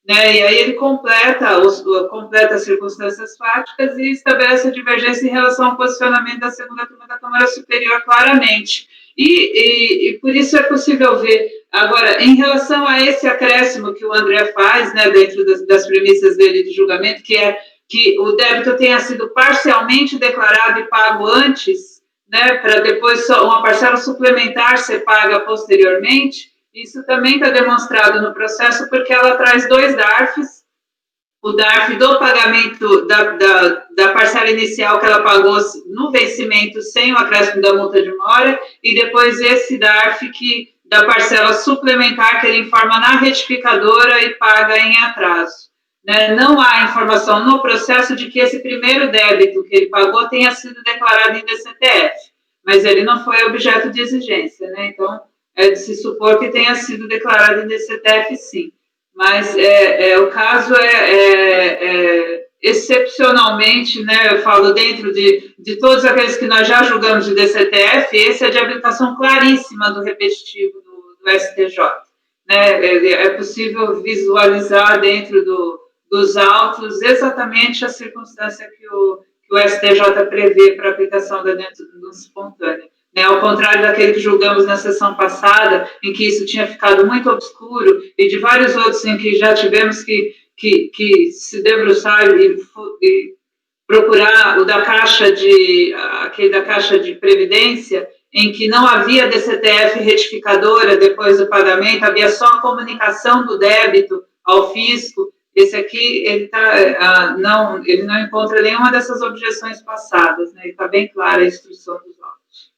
Né, e aí ele completa as circunstâncias fáticas e estabelece a divergência em relação ao posicionamento da segunda turma da Câmara Superior claramente. E por isso é possível ver. Agora, em relação a esse acréscimo que o André faz, né, dentro das premissas dele de julgamento, que é que o débito tenha sido parcialmente declarado e pago antes, né, para depois só uma parcela suplementar ser paga posteriormente, isso também está demonstrado no processo, porque ela traz dois DARFs, o DARF do pagamento da parcela inicial que ela pagou no vencimento sem o acréscimo da multa de mora, e depois esse DARF da parcela suplementar que ele informa na retificadora e paga em atraso. Né? Não há informação no processo de que esse primeiro débito que ele pagou tenha sido declarado em DCTF, mas ele não foi objeto de exigência, né? Então, é de se supor que tenha sido declarado em DCTF, sim. Mas o caso excepcionalmente, né, eu falo dentro de todos aqueles que nós já julgamos de DCTF, esse é de habilitação claríssima do repetitivo do STJ. Né? É possível visualizar dentro dos autos exatamente a circunstância que o STJ prevê para a aplicação da denúncia espontânea. Né, ao contrário daquele que julgamos na sessão passada, em que isso tinha ficado muito obscuro, e de vários outros em que já tivemos que se debruçar e procurar aquele da Caixa de Previdência, em que não havia DCTF retificadora depois do pagamento, havia só a comunicação do débito ao fisco. Esse aqui, ele não encontra nenhuma dessas objeções passadas, né, está bem clara a instrução dos autos.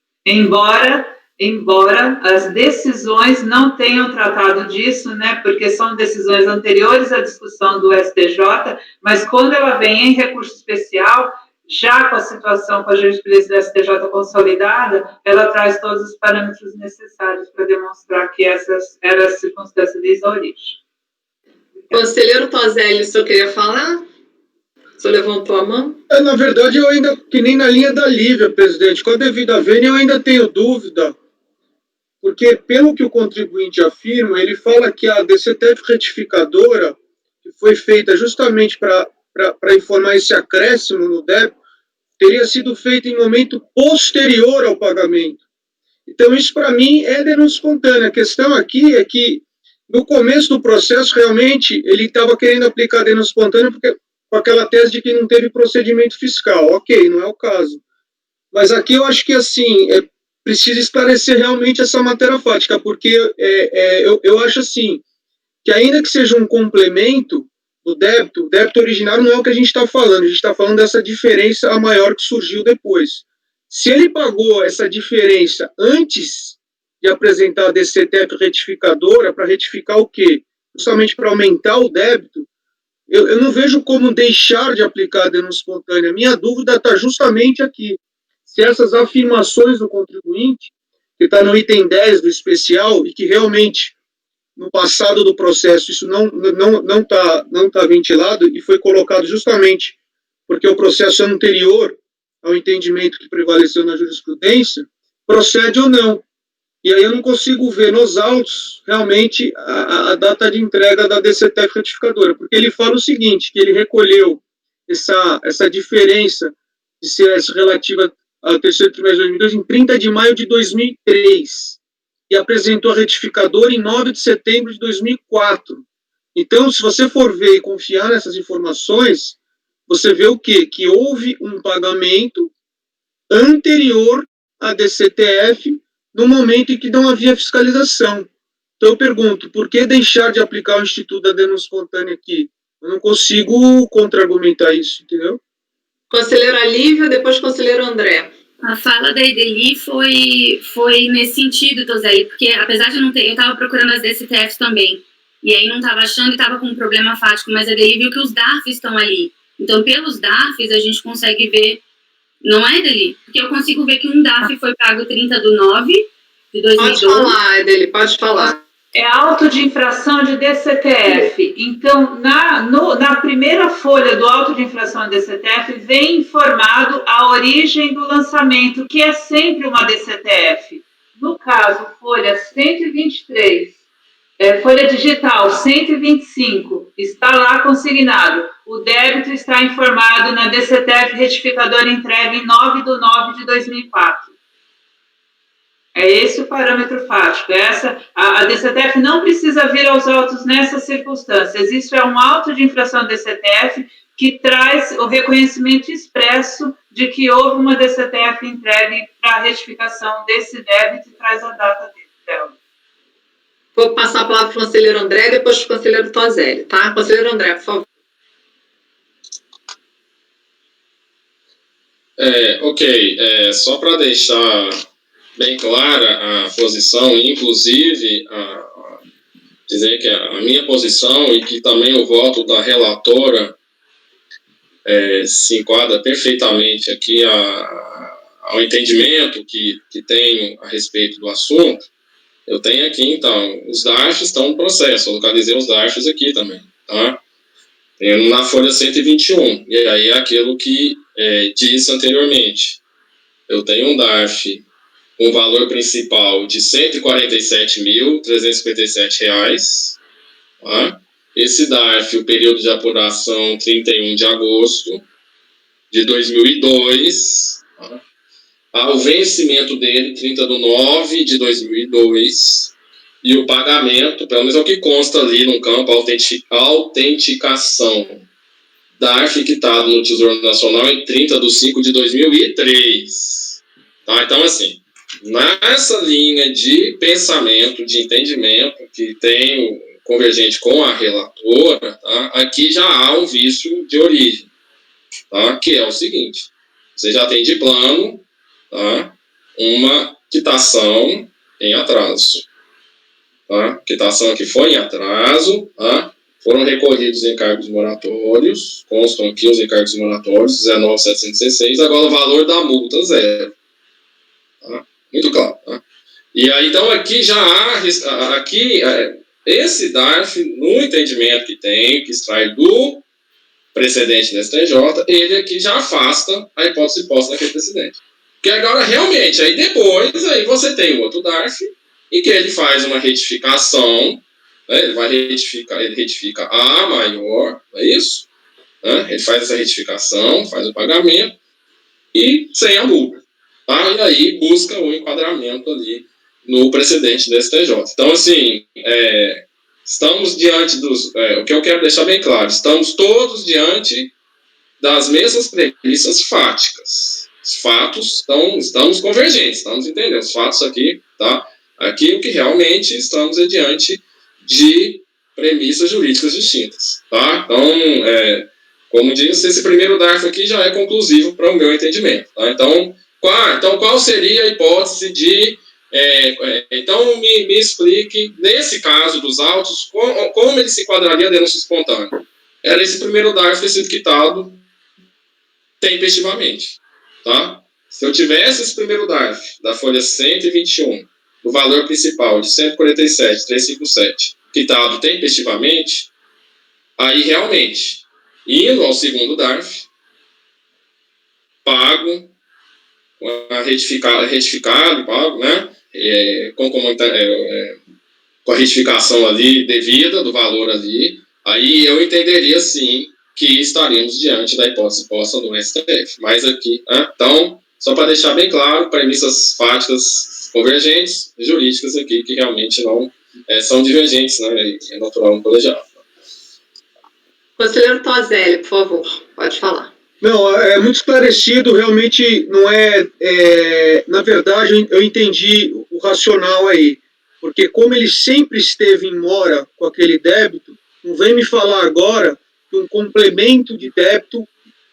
Embora as decisões não tenham tratado disso, né, porque são decisões anteriores à discussão do STJ, mas quando ela vem em recurso especial, já com a situação, com a jurisprudência do STJ consolidada, ela traz todos os parâmetros necessários para demonstrar que essas eram as circunstâncias desde a origem. Conselheiro Tozelli, o senhor queria falar? O senhor levantou a mão? Na verdade, eu ainda, que nem na linha da Lívia, presidente, com a devida vênia, eu ainda tenho dúvida, porque, pelo que o contribuinte afirma, ele fala que a DCTF retificadora, que foi feita justamente para informar esse acréscimo no débito, teria sido feita em momento posterior ao pagamento. Então, isso, para mim, é denúncia espontânea. A questão aqui é que, no começo do processo, realmente, ele estava querendo aplicar a denúncia espontânea porque com aquela tese de que não teve procedimento fiscal. Ok, não é o caso. Mas aqui eu acho que, assim, precisa esclarecer realmente essa matéria fática, porque eu acho, assim, que ainda que seja um complemento do débito, o débito originário não é o que a gente está falando, a gente está falando dessa diferença a maior que surgiu depois. Se ele pagou essa diferença antes de apresentar a DCTF retificadora, para retificar o quê? Justamente para aumentar o débito, eu não vejo como deixar de aplicar a denúncia espontânea. Minha dúvida está justamente aqui. Se essas afirmações do contribuinte, que está no item 10 do especial, e que realmente, no passado do processo, isso não tá ventilado, e foi colocado justamente porque o processo é anterior ao entendimento que prevaleceu na jurisprudência, procede ou não. E aí eu não consigo ver nos autos, realmente, a data de entrega da DCTF retificadora, porque ele fala o seguinte, que ele recolheu essa diferença de CS relativa ao terceiro trimestre de 2002 em 30 de maio de 2003, e apresentou a retificadora em 9 de setembro de 2004. Então, se você for ver e confiar nessas informações, você vê o quê? Que houve um pagamento anterior à DCTF, no momento em que não havia fiscalização. Então, eu pergunto, por que deixar de aplicar o Instituto da Denúncia Espontânea aqui? Eu não consigo contra-argumentar isso, entendeu? Conselheiro Alívio, depois conselheiro André. A fala da Edeli foi nesse sentido, Tozelli, porque apesar de não ter, eu estava procurando as DCTFs também, e aí não estava achando e estava com um problema fático, mas a Edeli viu que os DARFs estão ali. Então, pelos DARFs, a gente consegue ver, não é, Edeli? Porque eu consigo ver que um DARF foi pago 30/9 de 2012. Pode falar, Edeli, pode falar. É auto de infração de DCTF. Então, na primeira folha do auto de infração de DCTF, vem informado a origem do lançamento, que é sempre uma DCTF. No caso, folha 123, folha digital 125, está lá consignado. O débito está informado na DCTF retificadora entregue em 9/9 de 2004. É esse o parâmetro fático. A DCTF não precisa vir aos autos nessas circunstâncias. Isso é um auto de infração DCTF que traz o reconhecimento expresso de que houve uma DCTF entregue para a retificação desse débito e traz a data dela. Vou passar a palavra para o conselheiro André, depois para o conselheiro Tozelli, tá? Conselheiro André, por favor. Só para deixar bem clara a posição, inclusive dizer que a minha posição e que também o voto da relatora se enquadra perfeitamente aqui ao entendimento que tenho a respeito do assunto. Eu tenho aqui, então, os DARFs estão no processo, eu localizei os DARFs aqui também, tá? Tenho na folha 121, e aí é aquilo que disse anteriormente. Eu tenho um DARF com valor principal de R$ 147.357, tá? Esse DARF, o período de apuração 31 de agosto de 2002, tá? O vencimento dele, 30/9 de 2002, e o pagamento, pelo menos é o que consta ali no campo, autenticação, DARF quitado no Tesouro Nacional em 30/5 de 2003. Tá? Então, assim, nessa linha de pensamento, de entendimento, que tem convergente com a relatora, tá? Aqui já há um vício de origem, tá? Que é o seguinte, você já tem de plano, tá? Uma quitação em atraso. Tá? Quitação que foi em atraso, tá? Foram recolhidos encargos moratórios, constam aqui os encargos moratórios, 19.706, agora o valor da multa, 0. Tá? Muito claro. Tá? E aí, então, aqui já há, esse DARF, no entendimento que tem, que extrai do precedente da STJ, ele aqui já afasta a hipótese posta naquele precedente. Porque agora, realmente, aí depois, aí você tem o outro DARF, e que ele faz uma retificação, né, ele retifica a maior, não é isso? Né, ele faz essa retificação, faz o pagamento, e sem a multa. Tá? E aí busca o enquadramento ali no precedente do STJ. Então, assim, estamos diante dos... o que eu quero deixar bem claro, estamos todos diante das mesmas premissas fáticas. Os fatos estamos convergentes, estamos entendendo. Os fatos aqui, tá? Aqui o que realmente estamos diante de premissas jurídicas distintas, tá? Então, como disse, esse primeiro DARF aqui já é conclusivo para o meu entendimento, tá? Então, qual seria a hipótese de... então, me explique, nesse caso dos autos, como ele se enquadraria a denúncia espontânea. era esse primeiro DARF ter sido quitado tempestivamente, tá? Se eu tivesse esse primeiro DARF da folha 121, o valor principal de 147.357, quitado tempestivamente, aí realmente, indo ao segundo DARF, pago, retificado, pago, né? Com a retificação ali devida do valor ali, aí eu entenderia sim que estaríamos diante da hipótese posta no STF. Mas aqui, então, só para deixar bem claro, premissas fáticas convergentes, jurídicas aqui, que realmente não são divergentes, né? É natural no colegiado. Conselheiro Tozelli, por favor, pode falar. Não, é muito esclarecido, realmente não na verdade, eu entendi o racional aí, porque como ele sempre esteve em mora com aquele débito, não vem me falar agora que um complemento de débito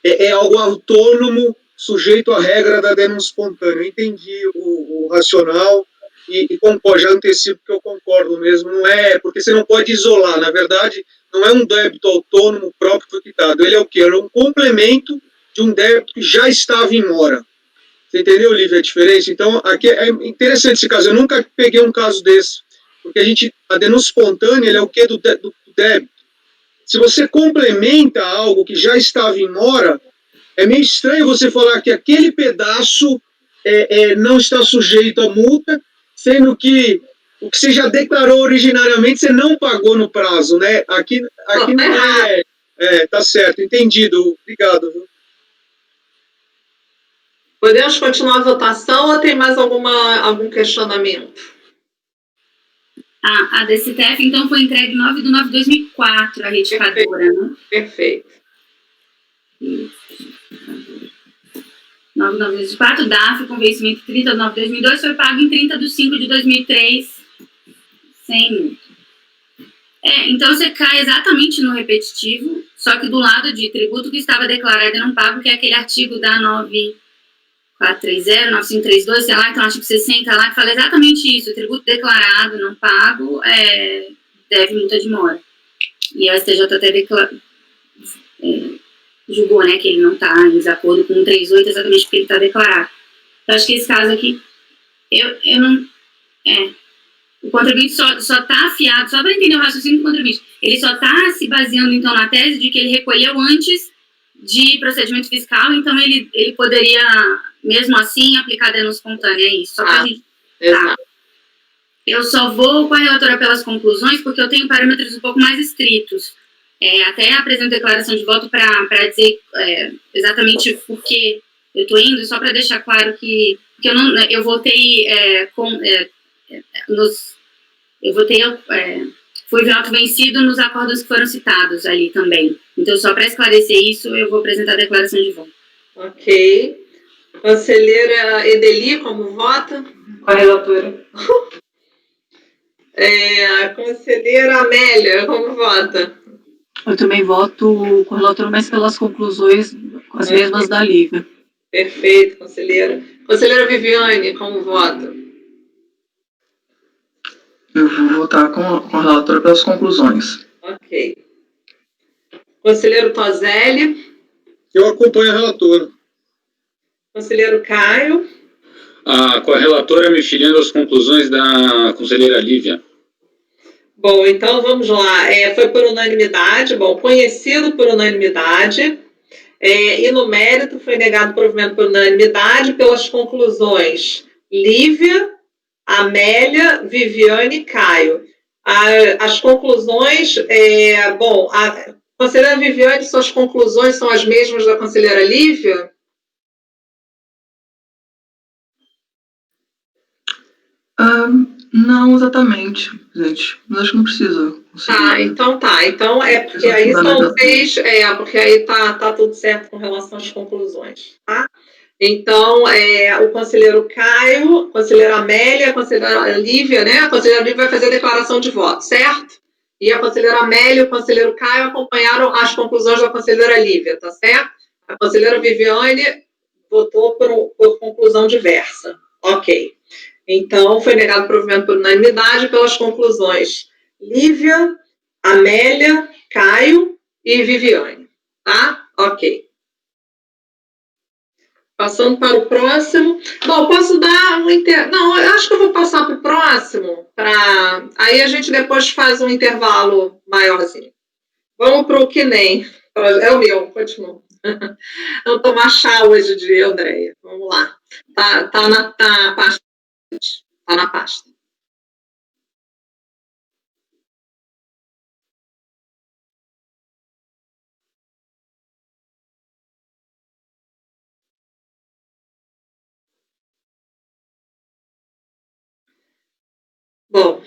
é algo autônomo, sujeito à regra da denúncia espontânea. Eu entendi o racional e concordo, já antecipo que eu concordo mesmo, não é, porque você não pode isolar, na verdade, não é um débito autônomo próprio que foi quitado, ele é o quê? Era um complemento de um débito que já estava em mora. Você entendeu, Lívia, a diferença? Então, aqui é interessante esse caso, eu nunca peguei um caso desse, porque a denúncia espontânea, ele é o quê do débito? Se você complementa algo que já estava em mora, é meio estranho você falar que aquele pedaço não está sujeito a multa, sendo que o que você já declarou originariamente, você não pagou no prazo, né? Aqui não tá certo, entendido, obrigado. Podemos continuar a votação ou tem mais algum questionamento? A DCTF, então, foi entregue 9/9/2004, a retificadora, né? Perfeito. 9/9/2004, DAF, com vencimento 30/9/2002, foi pago em 30/5/2003, sem multa. Então você cai exatamente no repetitivo, só que do lado de tributo que estava declarado e não pago, que é aquele artigo da 9430, 9532, sei lá, então artigo 60 lá, que fala exatamente isso, o tributo declarado, não pago, deve multa de mora. E a STJ até julgou, né, que ele não está em desacordo com o 138, exatamente porque ele está declarado. Então, acho que esse caso aqui, eu não... O contribuinte só está afiado, só para entender o raciocínio do contribuinte, ele só está se baseando, então, na tese de que ele recolheu antes de procedimento fiscal, então ele poderia, mesmo assim, aplicar a denúncia espontânea, é isso. Só pra gente... Tá. Eu só vou com a relatora pelas conclusões, porque eu tenho parâmetros um pouco mais estritos. Até apresento declaração de voto para dizer exatamente por que eu estou indo, só para deixar claro que eu votei fui voto vencido nos acordos que foram citados ali também. Então, só para esclarecer isso, eu vou apresentar a declaração de voto. Ok. Conselheira Edeli, como vota? Com a relatora. A conselheira Amélia, como vota? Eu também voto com a relatora, mas pelas conclusões, com as mesmas da Lívia. Perfeito, conselheira. Conselheira Viviane, como vota? Eu vou votar com a relatora pelas conclusões. Ok. Conselheiro Tozelli? Eu acompanho a relatora. Conselheiro Caio? Com a relatora, me filiando às conclusões da conselheira Lívia. Bom, então vamos lá. Foi por unanimidade, conhecido por unanimidade, e no mérito foi negado provimento por unanimidade pelas conclusões Lívia, Amélia, Viviane e Caio. As conclusões, a conselheira Viviane, suas conclusões são as mesmas da conselheira Lívia? Não exatamente, gente. Mas acho que não precisa. Então é porque aí são seis, porque aí tá tudo certo com relação às conclusões, tá? Então, o conselheiro Caio, a conselheira Amélia, a conselheira Lívia, né? A conselheira Lívia vai fazer a declaração de voto, certo? E a conselheira Amélia e o conselheiro Caio acompanharam as conclusões da conselheira Lívia, tá certo? A conselheira Viviane votou por conclusão diversa. Ok. Então, foi negado provimento por unanimidade pelas conclusões Lívia, Amélia, Caio e Viviane, tá? Ok. Passando para o próximo. Bom, posso dar um Não, eu acho que eu vou passar para o próximo, aí a gente depois faz um intervalo maiorzinho. Vamos para o que nem. É o meu, continua. Não tomar chá hoje de Andréia. Vamos lá. Tá na pasta. Tá na pasta. Bom,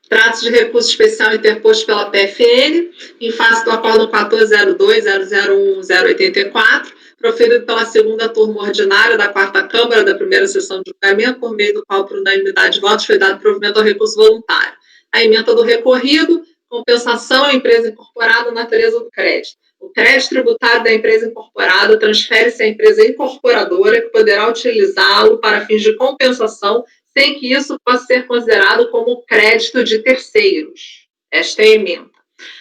trata-se de recurso especial interposto pela PFN, em face do Acórdão 1402.001.084, proferido pela segunda turma ordinária da 4ª Câmara da primeira sessão de julgamento, por meio do qual, por unanimidade de votos, foi dado provimento ao recurso voluntário. A ementa do recorrido, compensação à empresa incorporada, natureza do crédito. O crédito tributário da empresa incorporada transfere-se à empresa incorporadora, que poderá utilizá-lo para fins de compensação, sem que isso possa ser considerado como crédito de terceiros. Esta é a ementa.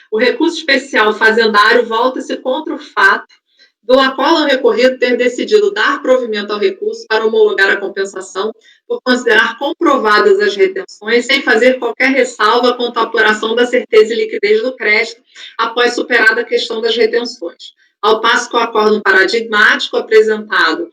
O recurso especial fazendário volta-se contra o fato do acórdão recorrido ter decidido dar provimento ao recurso para homologar a compensação, por considerar comprovadas as retenções, sem fazer qualquer ressalva quanto à apuração da certeza e liquidez do crédito, após superada a questão das retenções. Ao passo que o acórdão paradigmático apresentado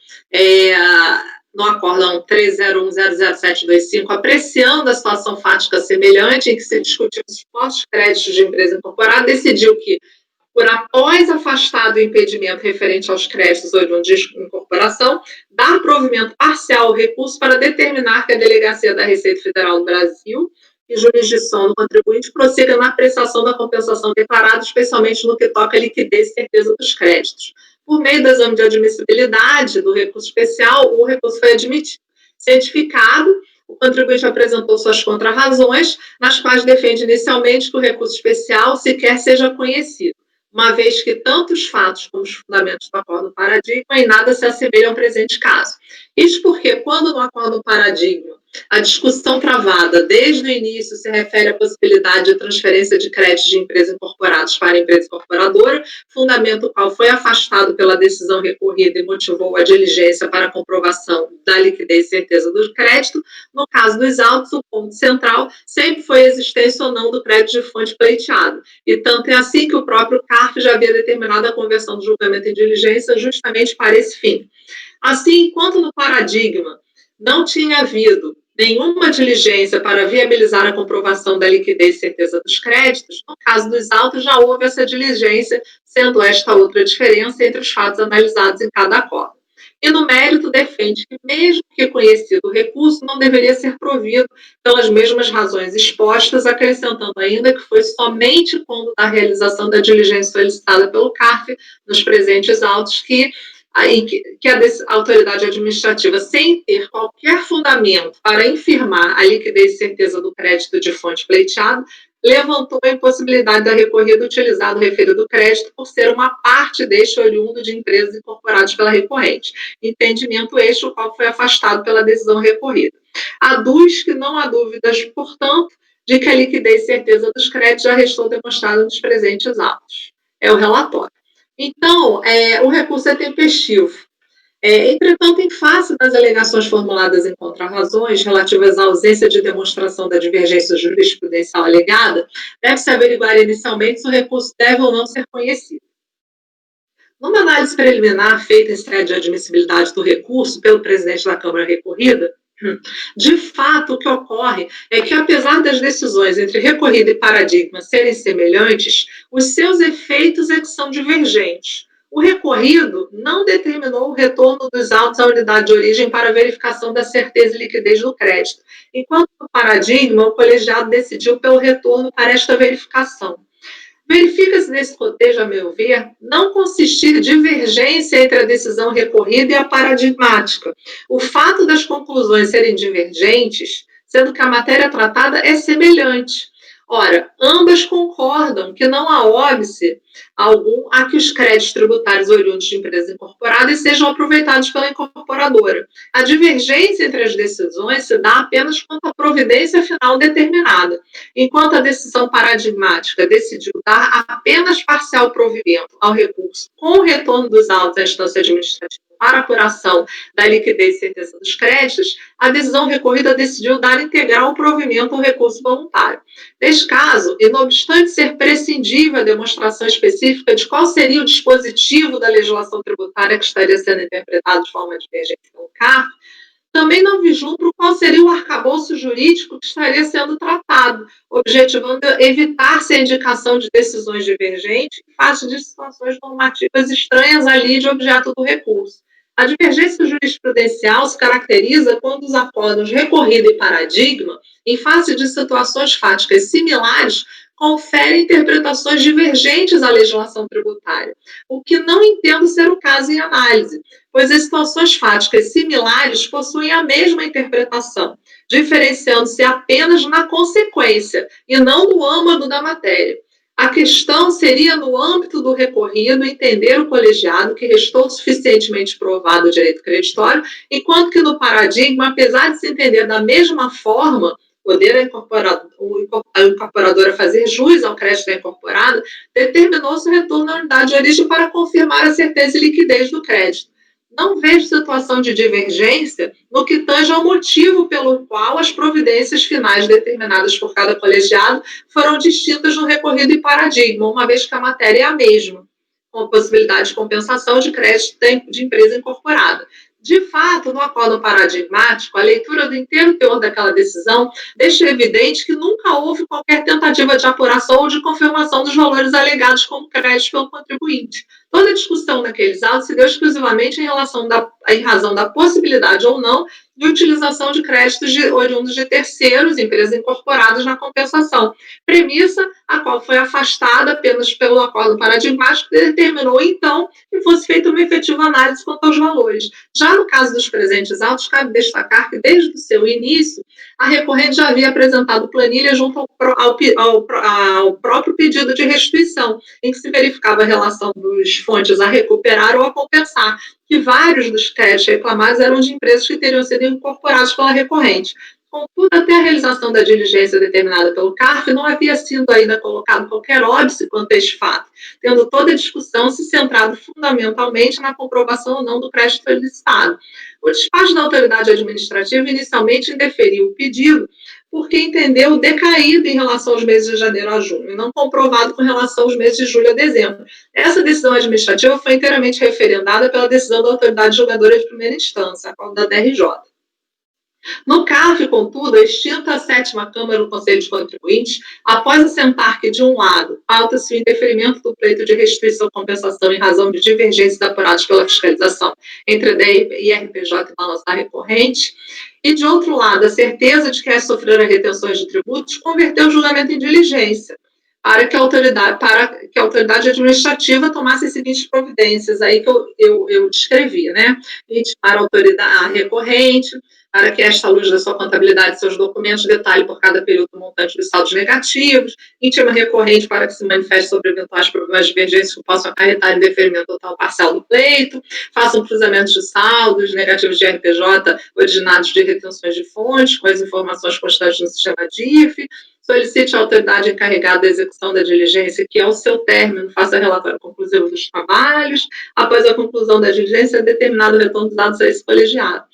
no acórdão 301.00725, apreciando a situação fática semelhante em que se discutiam os supostos créditos de empresa incorporada, decidiu que, por após afastado o impedimento referente aos créditos oriundos de incorporação, dar provimento parcial ao recurso para determinar que a Delegacia da Receita Federal do Brasil e jurisdição do contribuinte prossiga na apreciação da compensação declarada, especialmente no que toca à liquidez e certeza dos créditos. Por meio do exame de admissibilidade do recurso especial, o recurso foi admitido. Cientificado, o contribuinte apresentou suas contrarrazões, nas quais defende inicialmente que o recurso especial sequer seja conhecido, uma vez que tanto os fatos como os fundamentos do acórdão paradigma em nada se assemelham ao presente caso. Isso porque, quando no acórdão paradigma a discussão travada desde o início se refere à possibilidade de transferência de créditos de empresas incorporadas para a empresa incorporadora, fundamento qual foi afastado pela decisão recorrida e motivou a diligência para a comprovação da liquidez e certeza do crédito, no caso dos autos, o ponto central sempre foi a existência ou não do crédito de fonte pleiteado. E tanto é assim que o próprio CARF já havia determinado a conversão do julgamento em diligência justamente para esse fim. Assim, enquanto no paradigma não tinha havido nenhuma diligência para viabilizar a comprovação da liquidez e certeza dos créditos, no caso dos autos já houve essa diligência, sendo esta outra diferença entre os fatos analisados em cada acordo. E no mérito defende que, mesmo que conhecido o recurso, não deveria ser provido pelas mesmas razões expostas, acrescentando ainda que foi somente quando da realização da diligência solicitada pelo CARF nos presentes autos que a autoridade administrativa, sem ter qualquer fundamento para infirmar a liquidez e certeza do crédito de fonte pleiteado, levantou a impossibilidade da recorrida utilizar o referido crédito por ser uma parte deste oriundo de empresas incorporadas pela recorrente. Entendimento este, o qual foi afastado pela decisão recorrida. Aduz que não há dúvidas, portanto, de que a liquidez e certeza dos créditos já restou demonstrada nos presentes autos. É o relatório. Então, o recurso é tempestivo. Entretanto, em face das alegações formuladas em contrarrazões relativas à ausência de demonstração da divergência jurisprudencial alegada, deve-se averiguar inicialmente se o recurso deve ou não ser conhecido. Numa análise preliminar feita em sede de admissibilidade do recurso pelo presidente da Câmara recorrida, de fato, o que ocorre é que, apesar das decisões entre recorrida e paradigma serem semelhantes, os seus efeitos é que são divergentes. O recorrido não determinou o retorno dos autos à unidade de origem para verificação da certeza e liquidez do crédito, enquanto no paradigma o colegiado decidiu pelo retorno para esta verificação. Verifica-se nesse cotejo, a meu ver, não consistir divergência entre a decisão recorrida e a paradigmática. O fato das conclusões serem divergentes, sendo que a matéria tratada é semelhante. Ora, ambas concordam que não há óbice algum a que os créditos tributários oriundos de empresas incorporadas sejam aproveitados pela incorporadora. A divergência entre as decisões se dá apenas quanto à providência final determinada, enquanto a decisão paradigmática decidiu dar apenas parcial provimento ao recurso com o retorno dos autos à instância administrativa para apuração da liquidez e certeza dos créditos, a decisão recorrida decidiu dar integral provimento ao recurso voluntário. Neste caso, e não obstante ser prescindível a demonstração específica de qual seria o dispositivo da legislação tributária que estaria sendo interpretado de forma divergente pelo CARF, também não vislumbro qual seria o arcabouço jurídico que estaria sendo tratado, objetivando evitar-se a indicação de decisões divergentes em face de situações normativas estranhas à lide objeto do recurso. A divergência jurisprudencial se caracteriza quando os acórdãos recorrido e paradigma, em face de situações fáticas similares, conferem interpretações divergentes à legislação tributária, o que não entendo ser o caso em análise, pois as situações fáticas similares possuem a mesma interpretação, diferenciando-se apenas na consequência e não no âmago da matéria. A questão seria, no âmbito do recorrido, entender o colegiado que restou suficientemente provado o direito creditório, enquanto que no paradigma, apesar de se entender da mesma forma, poder a incorporadora fazer jus ao crédito da incorporada, determinou-se o retorno à unidade de origem para confirmar a certeza e liquidez do crédito. Não vejo situação de divergência no que tange ao motivo pelo qual as providências finais determinadas por cada colegiado foram distintas no recorrido e paradigma, uma vez que a matéria é a mesma, com a possibilidade de compensação de crédito de empresa incorporada. De fato, no acordo paradigmático, a leitura do inteiro teor daquela decisão deixa evidente que nunca houve qualquer tentativa de apuração ou de confirmação dos valores alegados como crédito pelo contribuinte. Toda a discussão naqueles autos se deu exclusivamente em razão da possibilidade ou não de utilização de créditos oriundos de terceiros, empresas incorporadas na compensação, premissa a qual foi afastada apenas pelo acordo paradigmático que determinou, então, que fosse feita uma efetiva análise quanto aos valores. Já no caso dos presentes autos, cabe destacar que, desde o seu início, a recorrente já havia apresentado planilha junto ao próprio pedido de restituição, em que se verificava a relação dos fontes a recuperar ou a compensar, que vários dos créditos reclamados eram de empresas que teriam sido incorporadas pela recorrente. Contudo, até a realização da diligência determinada pelo CARF, não havia sido ainda colocado qualquer óbice quanto a este fato, tendo toda a discussão se centrado fundamentalmente na comprovação ou não do crédito solicitado. O despacho da autoridade administrativa inicialmente indeferiu o pedido porque entendeu decaído em relação aos meses de janeiro a junho, e não comprovado com relação aos meses de julho a dezembro. Essa decisão administrativa foi inteiramente referendada pela decisão da autoridade julgadora de primeira instância, a qual da DRJ. No CARF, contudo, a extinta 7ª Câmara do Conselho de Contribuintes, após assentar que, de um lado, pauta-se o indeferimento do pleito de restituição ou compensação em razão de divergências apuradas pela fiscalização entre a DIRPJ e balanço da recorrente, e, de outro lado, a certeza de que as sofreram retenções de tributos, converteu o julgamento em diligência, para que a autoridade administrativa tomasse as seguintes providências, aí que eu descrevi, né? Para a recorrente, para que esta, à luz da sua contabilidade e seus documentos, detalhe por cada período o montante dos saldos negativos, intima recorrente para que se manifeste sobre eventuais problemas de divergência que possam acarretar em deferimento total parcial do pleito, faça um cruzamento de saldos negativos de RPJ originados de retenções de fontes, com as informações constantes no sistema DIF, solicite à autoridade encarregada da execução da diligência que, ao seu término, faça relatório conclusivo dos trabalhos, após a conclusão da diligência, é determinado o retorno dos dados a esse colegiado.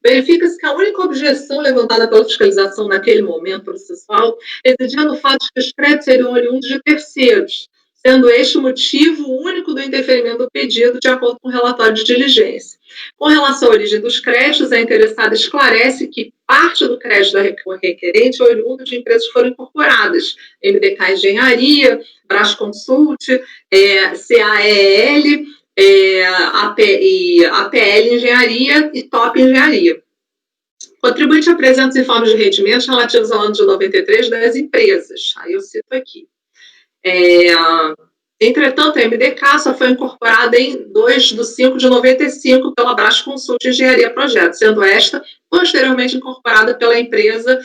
Verifica-se que a única objeção levantada pela fiscalização naquele momento processual residia no fato de que os créditos seriam oriundos de terceiros, sendo este o motivo único do indeferimento do pedido, de acordo com o relatório de diligência. Com relação à origem dos créditos, a interessada esclarece que parte do crédito da requerente é oriundo de empresas que foram incorporadas, MDK Engenharia, Brasconsult, CAEL, APL Engenharia e Top Engenharia. O contribuinte apresenta os informes de rendimentos relativos ao ano de 93 das empresas. Aí eu cito aqui. Entretanto, a MDK só foi incorporada em 2/5/95 pela Brás Consult Engenharia Projetos, sendo esta posteriormente incorporada pela empresa,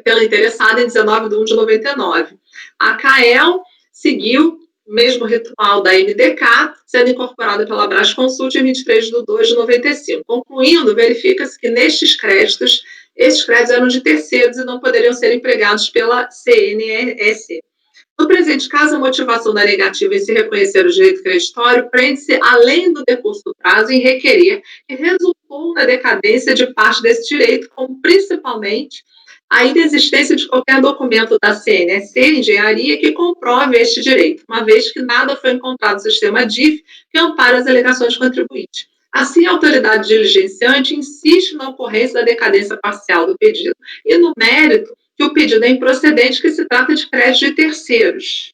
pela interessada em 19/1/99. A CAEL seguiu o mesmo ritual da MDK, sendo incorporada pela Brás Consult em 23/2/95. Concluindo, verifica-se que nestes créditos, esses créditos eram de terceiros e não poderiam ser empregados pela CNS. No presente caso, a motivação da negativa em se reconhecer o direito creditório prende-se além do decurso do prazo em requerer, que resultou na decadência de parte desse direito, como principalmente a inexistência de qualquer documento da CNSC Engenharia que comprove este direito, uma vez que nada foi encontrado no sistema DIF que ampare as alegações contribuintes. Assim, a autoridade diligenciante insiste na ocorrência da decadência parcial do pedido e no mérito que o pedido é improcedente, que se trata de crédito de terceiros,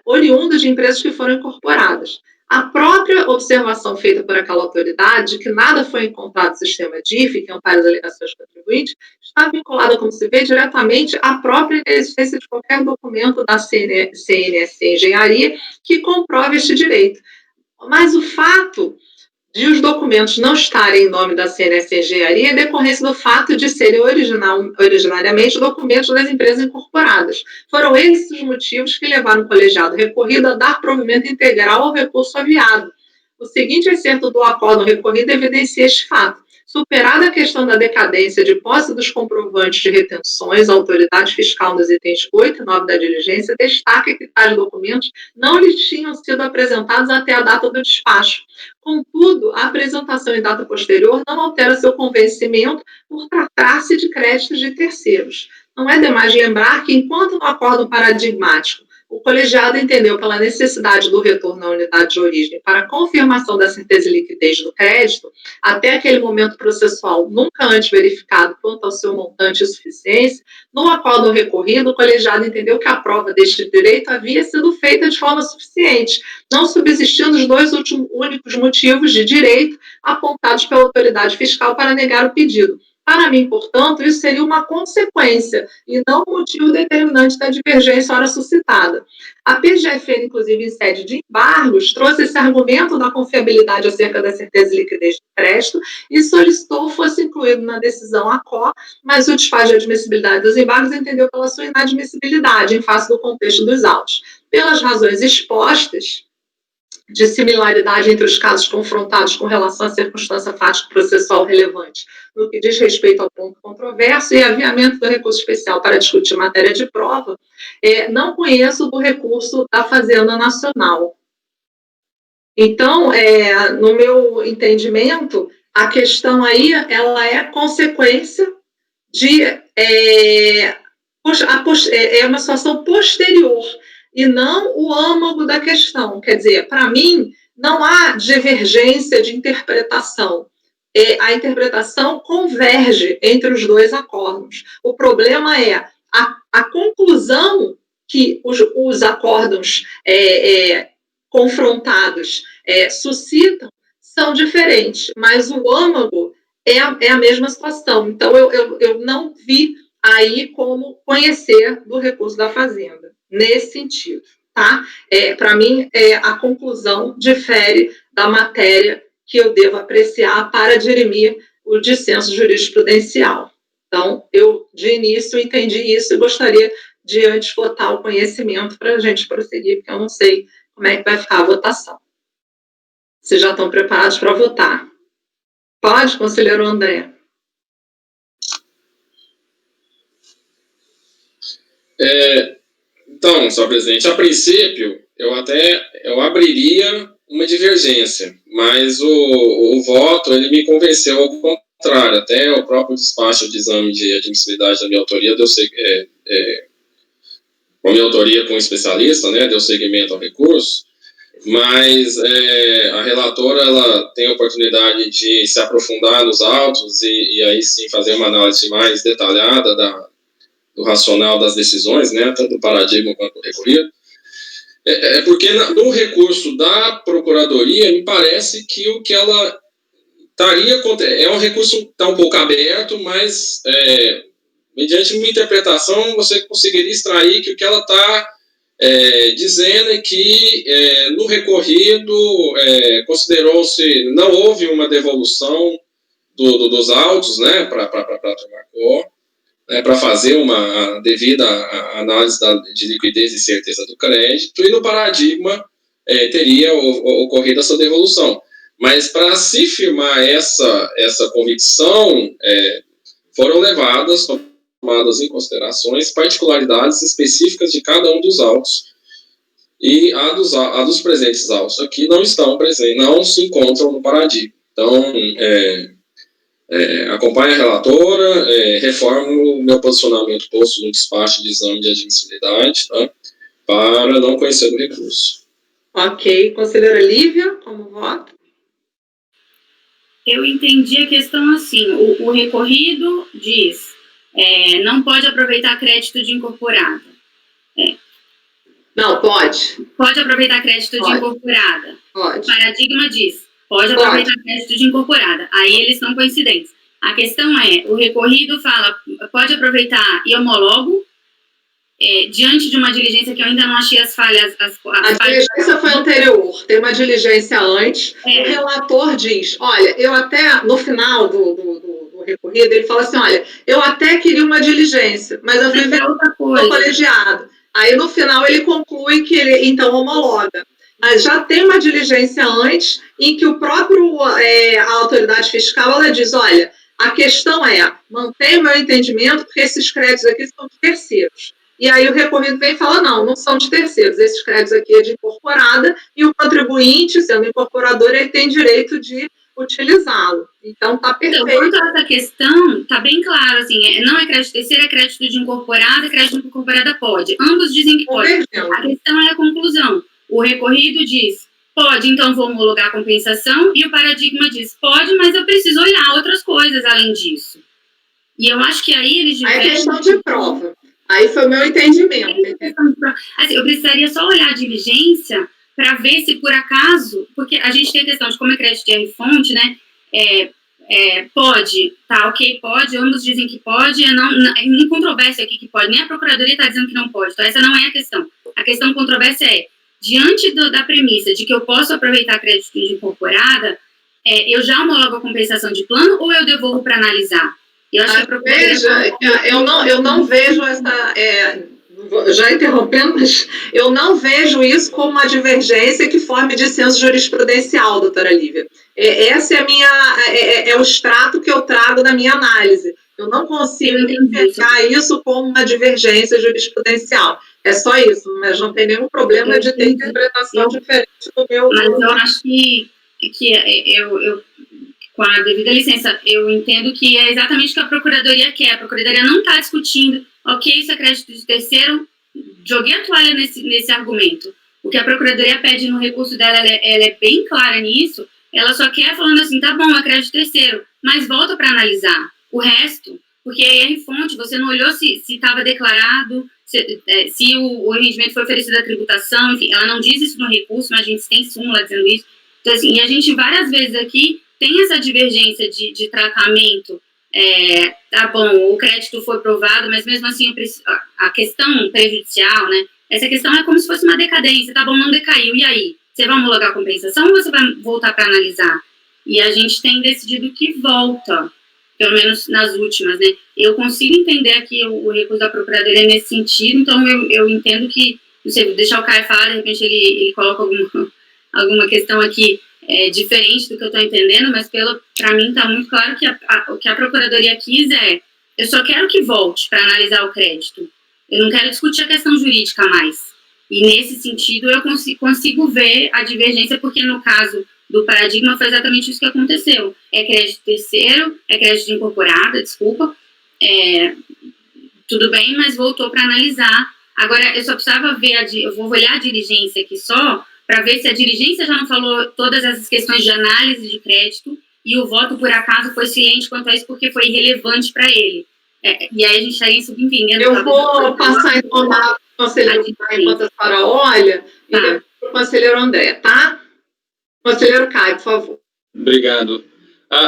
oriundos de empresas que foram incorporadas. A própria observação feita por aquela autoridade de que nada foi encontrado no sistema DIF, que ampara as alegações contribuintes, está vinculada, como se vê, diretamente à própria inexistência de qualquer documento da CNSC Engenharia que comprove este direito. Mas o fato de os documentos não estarem em nome da CNSC Engenharia é decorrência do fato de serem originariamente documentos das empresas incorporadas. Foram esses os motivos que levaram o colegiado recorrido a dar provimento integral ao recurso aviado. O seguinte excerto do acordo recorrido evidencia este fato. Superada a questão da decadência de posse dos comprovantes de retenções, a autoridade fiscal nos itens 8 e 9 da diligência destaca que tais documentos não lhes tinham sido apresentados até a data do despacho. Contudo, a apresentação em data posterior não altera seu convencimento por tratar-se de créditos de terceiros. Não é demais lembrar que, enquanto no acordo paradigmático, o colegiado entendeu pela necessidade do retorno à unidade de origem para a confirmação da certeza e liquidez do crédito, até aquele momento processual nunca antes verificado quanto ao seu montante e suficiência, no acordo recorrido, o colegiado entendeu que a prova deste direito havia sido feita de forma suficiente, não subsistindo os dois únicos motivos de direito apontados pela autoridade fiscal para negar o pedido. Para mim, portanto, isso seria uma consequência e não um motivo determinante da divergência ora suscitada. A PGFN, inclusive, em sede de embargos, trouxe esse argumento da confiabilidade acerca da certeza e liquidez do crédito e solicitou fosse incluído na decisão ACO, mas o despacho de admissibilidade dos embargos entendeu pela sua inadmissibilidade em face do contexto dos autos. Pelas razões expostas, de similaridade entre os casos confrontados com relação à circunstância fática processual relevante, no que diz respeito ao ponto controverso e aviamento do recurso especial para discutir matéria de prova, não conheço do recurso da Fazenda Nacional. Então, no meu entendimento, a questão aí, ela é consequência de uma situação posterior, e não o âmago da questão. Quer dizer, para mim, não há divergência de interpretação. A interpretação converge entre os dois acórdãos. O problema é a conclusão que os acórdãos confrontados suscitam são diferentes, mas o âmago é a mesma situação. Então, eu não vi aí como conhecer do recurso da Fazenda, nesse sentido, tá? Para mim, a conclusão difere da matéria que eu devo apreciar para dirimir o dissenso jurisprudencial. Então, eu, de início, entendi isso e gostaria de antes votar o conhecimento para a gente prosseguir, porque eu não sei como é que vai ficar a votação. Vocês já estão preparados para votar? Pode, conselheiro André? Então, senhor presidente, a princípio, eu abriria uma divergência, mas o voto, ele me convenceu ao contrário, até o próprio despacho de exame de admissibilidade da minha autoria, com a minha autoria com especialista, né, deu seguimento ao recurso, mas a relatora, ela tem a oportunidade de se aprofundar nos autos e aí sim fazer uma análise mais detalhada do racional das decisões, né, tanto do paradigma quanto do recorrido. Porque no recurso da Procuradoria, me parece que o que ela estaria... É um recurso que está um pouco aberto, mas, mediante uma interpretação, você conseguiria extrair que o que ela está dizendo que no recorrido considerou-se, não houve uma devolução dos autos, né, para a Turmacor, para fazer uma devida análise de liquidez e certeza do crédito, e no paradigma teria ocorrido essa devolução. Mas para se firmar essa convicção, foram tomadas em considerações particularidades específicas de cada um dos autos, e a dos presentes autos aqui não se encontram no paradigma. Então, acompanho a relatora, reformo o meu posicionamento posto no despacho de exame de admissibilidade, tá? Para não conhecer o recurso. Ok. Conselheira Lívia, como voto? Eu entendi a questão assim, o recorrido diz, não pode aproveitar crédito de incorporada. Não, pode. Pode aproveitar crédito de incorporada. Pode. O paradigma diz, pode aproveitar crédito de incorporada. Aí eles são coincidentes. A questão o recorrido fala, pode aproveitar e homologo, diante de uma diligência que eu ainda não achei as falhas. A diligência foi anterior, tem uma diligência antes. O relator diz, olha, eu até, no final do recorrido, ele fala assim, olha, eu até queria uma diligência, mas eu fui ver outra coisa. Colegiado. Aí, no final, ele conclui que ele, então, homologa. Mas já tem uma diligência antes, em que a autoridade fiscal, ela diz, olha, a questão mantenha o meu entendimento, porque esses créditos aqui são de terceiros. E aí o recorrido vem e fala, não são de terceiros, esses créditos aqui é de incorporada, e o contribuinte, sendo incorporador, ele tem direito de utilizá-lo. Então, está perfeito. Então, quanto a essa questão, está bem claro, assim, não é crédito terceiro, é crédito de incorporada, crédito de incorporada pode. Ambos dizem que pode. A questão é a conclusão. O recorrido diz, pode, então vou homologar a compensação, e o paradigma diz, pode, mas eu preciso olhar outras coisas além disso. E eu acho que aí eles divergem... Aí é questão de prova. Aí foi o meu entendimento. Assim, eu precisaria só olhar a diligência para ver se por acaso, porque a gente tem a questão de como é crédito de R-fonte, né? Pode, tá, ok, pode, ambos dizem que pode, não controvérsia aqui que pode, nem a Procuradoria está dizendo que não pode, então essa não é a questão. A questão controvérsia diante da premissa de que eu posso aproveitar crédito de incorporada, eu já homologo a compensação de plano ou eu devolvo para analisar? Eu acho que a Procuradoria... Veja, eu não vejo essa... já interrompendo, mas eu não vejo isso como uma divergência que forme dissenso jurisprudencial, doutora Lívia. Essa é o extrato que eu trago da minha análise. Eu não consigo identificar isso como uma divergência jurisprudencial. É só isso, mas não tem nenhum problema de ter interpretação diferente do meu... Mas eu acho que eu com a devida licença, eu entendo que é exatamente o que a Procuradoria quer. A Procuradoria não está discutindo, ok, isso é crédito de terceiro, joguei a toalha nesse argumento. O que a Procuradoria pede no recurso dela, ela é bem clara nisso, ela só quer falando assim, tá bom, é crédito de terceiro, mas volta para analisar o resto, porque a R-fonte, você não olhou se estava declarado, se o rendimento foi oferecido à tributação, enfim, ela não diz isso no recurso, mas a gente tem súmula dizendo isso. Então, assim, e a gente várias vezes aqui tem essa divergência de tratamento, tá bom, o crédito foi provado, mas mesmo assim a questão prejudicial, né, essa questão é como se fosse uma decadência, tá bom, não decaiu, e aí? Você vai homologar a compensação ou você vai voltar para analisar? E a gente tem decidido que volta, pelo menos nas últimas, né, eu consigo entender aqui o recurso da Procuradoria nesse sentido, então eu entendo que, não sei, deixar o Caio falar, de repente ele coloca alguma questão aqui diferente do que eu estou entendendo, mas para mim está muito claro que o que a Procuradoria quis eu só quero que volte para analisar o crédito. Eu não quero discutir a questão jurídica mais. E nesse sentido eu consigo ver a divergência, porque no caso do paradigma foi exatamente isso que aconteceu. É crédito terceiro, é crédito de incorporada, desculpa, tudo bem, mas voltou para analisar. Agora, eu só precisava ver, eu vou olhar a diligência aqui só, para ver se a diligência já não falou todas essas questões de análise de crédito e o voto, por acaso, foi silente quanto a isso porque foi irrelevante para ele. E aí a gente estaria subentendendo... Eu vou passar então para o conselheiro enquanto a senhora olha, e depois para o conselheiro André, tá? Conselheiro Caio, por favor. Obrigado.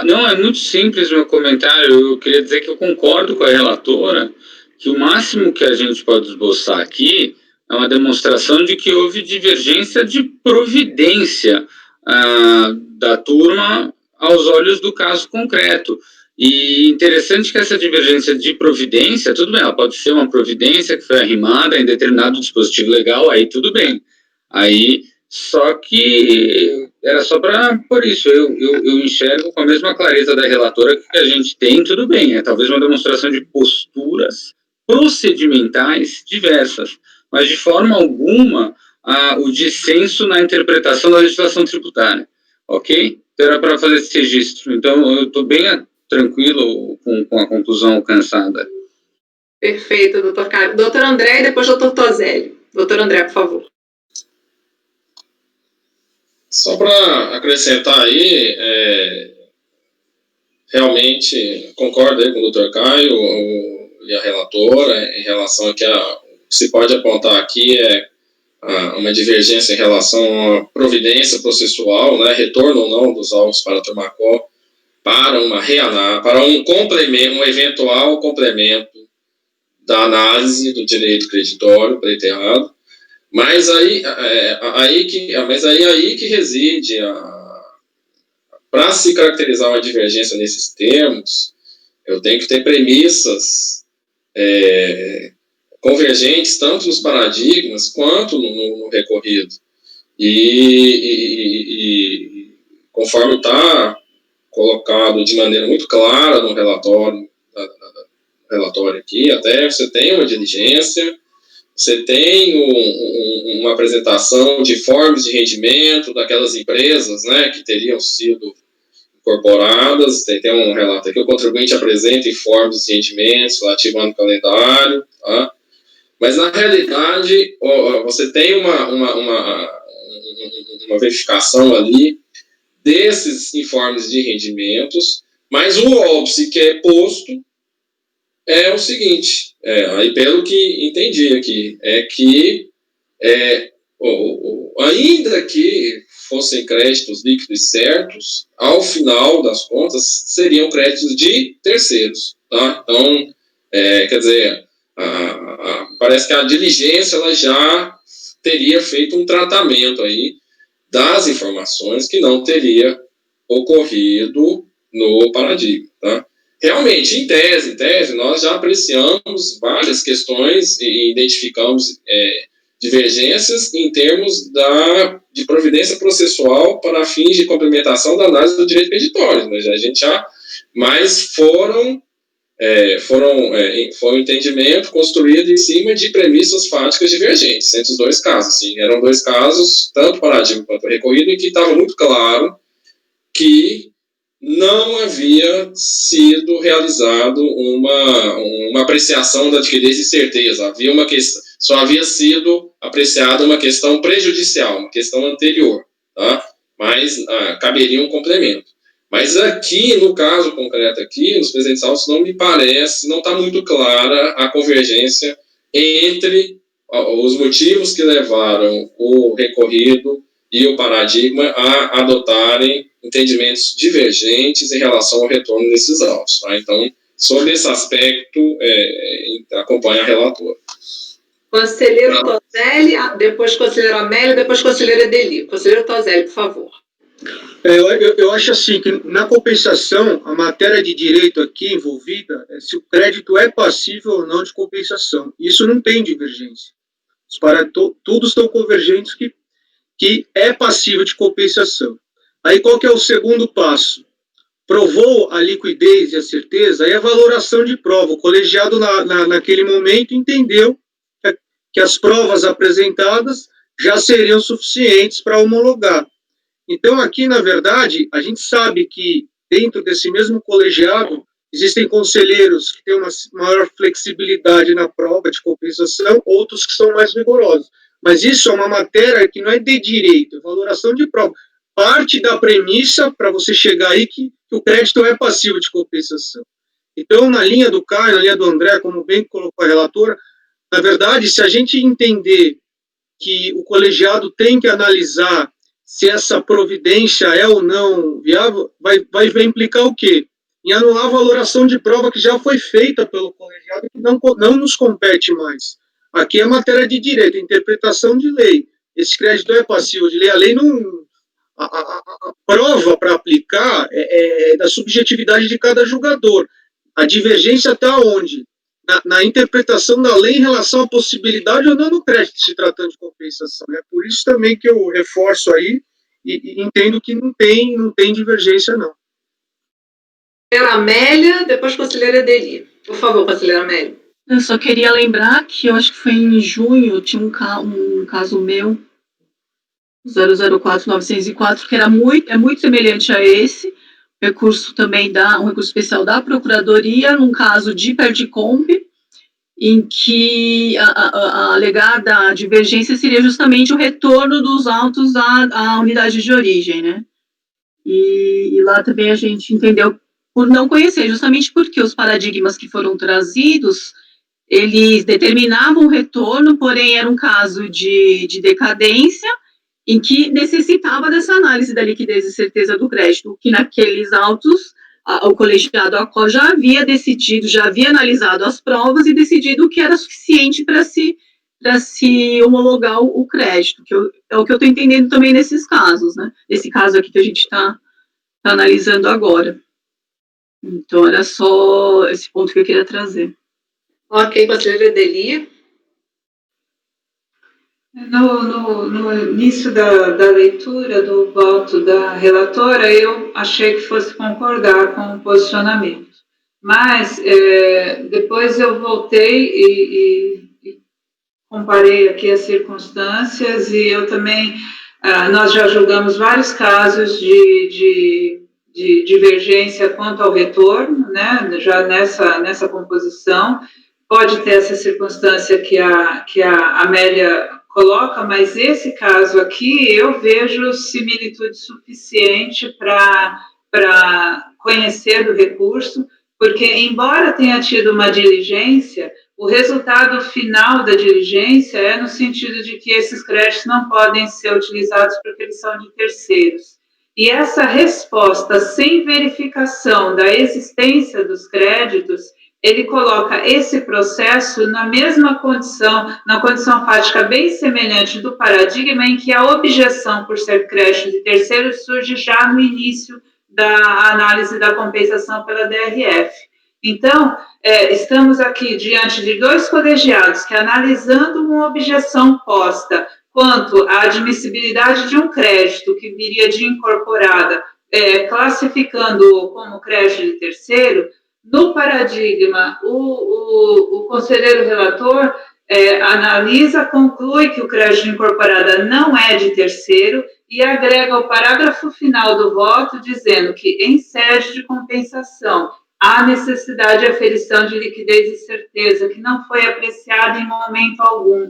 Não, é muito simples o meu comentário. Eu queria dizer que eu concordo com a relatora que o máximo que a gente pode esboçar aqui é uma demonstração de que houve divergência de providência da turma aos olhos do caso concreto. E interessante que essa divergência de providência, tudo bem, ela pode ser uma providência que foi arrimada em determinado dispositivo legal, aí tudo bem. Aí, só que era só para, por isso, eu enxergo com a mesma clareza da relatora que a gente tem, tudo bem, é talvez uma demonstração de posturas procedimentais diversas, mas de forma alguma o dissenso na interpretação da legislação tributária, ok? Então era para fazer esse registro, então eu estou bem tranquilo com a conclusão alcançada. Perfeito, doutor Caio. Doutor André e depois doutor Tozelli. Doutor André, por favor. Só para acrescentar aí, realmente concordo aí com o doutor Caio e a relatora em relação a que o que se pode apontar aqui é uma divergência em relação à providência processual, né, retorno ou não dos autos para a Turmacó, para um complemento, um eventual complemento da análise do direito creditório pleiteado, mas aí que reside para se caracterizar uma divergência nesses termos, eu tenho que ter premissas convergentes tanto nos paradigmas quanto no recorrido. E conforme está colocado de maneira muito clara no relatório aqui, até você tem uma diligência, você tem uma apresentação de formas de rendimento daquelas empresas, né, que teriam sido incorporadas, tem um relato aqui, o contribuinte apresenta informes de rendimentos relativo ao ano calendário, tá? Mas na realidade você tem uma verificação ali desses informes de rendimentos, mas o óbice que é posto é o seguinte, aí pelo que entendi aqui, é que ainda que fossem créditos líquidos certos, ao final das contas seriam créditos de terceiros, tá? Então, quer dizer, parece que a diligência ela já teria feito um tratamento aí das informações que não teria ocorrido no paradigma, tá? Realmente, em tese, nós já apreciamos várias questões e identificamos divergências em termos de providência processual para fins de complementação da análise do direito creditório, né? Mas foi um entendimento construído em cima de premissas fáticas divergentes entre os dois casos. Assim, eram dois casos, tanto paradigma quanto recorrido, em que estava muito claro que não havia sido realizado uma apreciação da adquirência e certeza. Só havia sido apreciada uma questão prejudicial, uma questão anterior, tá? Mas caberia um complemento. Mas aqui, no caso concreto aqui, nos presentes autos, não me parece, não está muito clara a convergência entre os motivos que levaram o recorrido e o paradigma a adotarem entendimentos divergentes em relação ao retorno desses autos, tá? Então, sobre esse aspecto, acompanha a relatora. Conselheiro Tozelli, depois conselheiro Amélio, depois conselheiro Edeli. Conselheiro Tozelli, por favor. Eu acho assim, que na compensação, a matéria de direito aqui envolvida é se o crédito é passível ou não de compensação. Isso não tem divergência. Todos estão convergentes que é passível de compensação. Aí qual que é o segundo passo? Provou a liquidez e a certeza, aí a valoração de prova. O colegiado, naquele momento, entendeu que as provas apresentadas já seriam suficientes para homologar. Então, aqui, na verdade, a gente sabe que dentro desse mesmo colegiado existem conselheiros que têm uma maior flexibilidade na prova de compensação, outros que são mais rigorosos. Mas isso é uma matéria que não é de direito, é valoração de prova. Parte da premissa para você chegar aí que o crédito é passivo de compensação. Então, na linha do Caio, na linha do André, como bem colocou a relatora, na verdade, se a gente entender que o colegiado tem que analisar se essa providência é ou não viável, vai implicar o quê? Em anular a valoração de prova que já foi feita pelo colegiado e que não nos compete mais. Aqui é matéria de direito, interpretação de lei. Esse crédito é passivo de lei. A lei não... A prova para aplicar é da subjetividade de cada jogador. A divergência está onde? Na interpretação da lei em relação à possibilidade ou não do crédito, se tratando de compensação. É por isso também que eu reforço aí e entendo que não tem divergência, não. Conselheira Amélia, depois conselheira Edeli. Por favor, conselheira Amélia. Eu só queria lembrar que eu acho que foi em junho, tinha um caso meu, 004-904, que era muito semelhante a esse, recurso também um recurso especial da Procuradoria, num caso de Perdicomp, em que a alegada divergência seria justamente o retorno dos autos à unidade de origem, né? E lá também a gente entendeu por não conhecer, justamente porque os paradigmas que foram trazidos, eles determinavam o retorno, porém era um caso de decadência, em que necessitava dessa análise da liquidez e certeza do crédito, que naqueles autos o colegiado ACO já havia decidido, já havia analisado as provas e decidido que era suficiente para se homologar o crédito, que é o que eu estou entendendo também nesses casos, né? Esse caso aqui que a gente está analisando agora. Então, era só esse ponto que eu queria trazer. Ok, conselheira Edeli. No início da leitura do voto da relatora, eu achei que fosse concordar com o posicionamento. Mas, depois eu voltei e comparei aqui as circunstâncias e eu também, nós já julgamos vários casos de divergência quanto ao retorno, né, já nessa composição. Pode ter essa circunstância que a Amélia coloca, mas esse caso aqui eu vejo similitude suficiente para conhecer do recurso, porque, embora tenha tido uma diligência, o resultado final da diligência é no sentido de que esses créditos não podem ser utilizados porque eles são de terceiros. E essa resposta sem verificação da existência dos créditos, ele coloca esse processo na mesma condição, na condição fática bem semelhante do paradigma em que a objeção por ser crédito de terceiros surge já no início da análise da compensação pela DRF. Então, estamos aqui diante de dois colegiados que, analisando uma objeção posta quanto à admissibilidade de um crédito que viria de incorporada, classificando-o como crédito de terceiro, no paradigma, o conselheiro relator analisa, conclui que o crédito de incorporada não é de terceiro e agrega o parágrafo final do voto dizendo que, em sede de compensação, há necessidade de aferição de liquidez e certeza, que não foi apreciada em momento algum,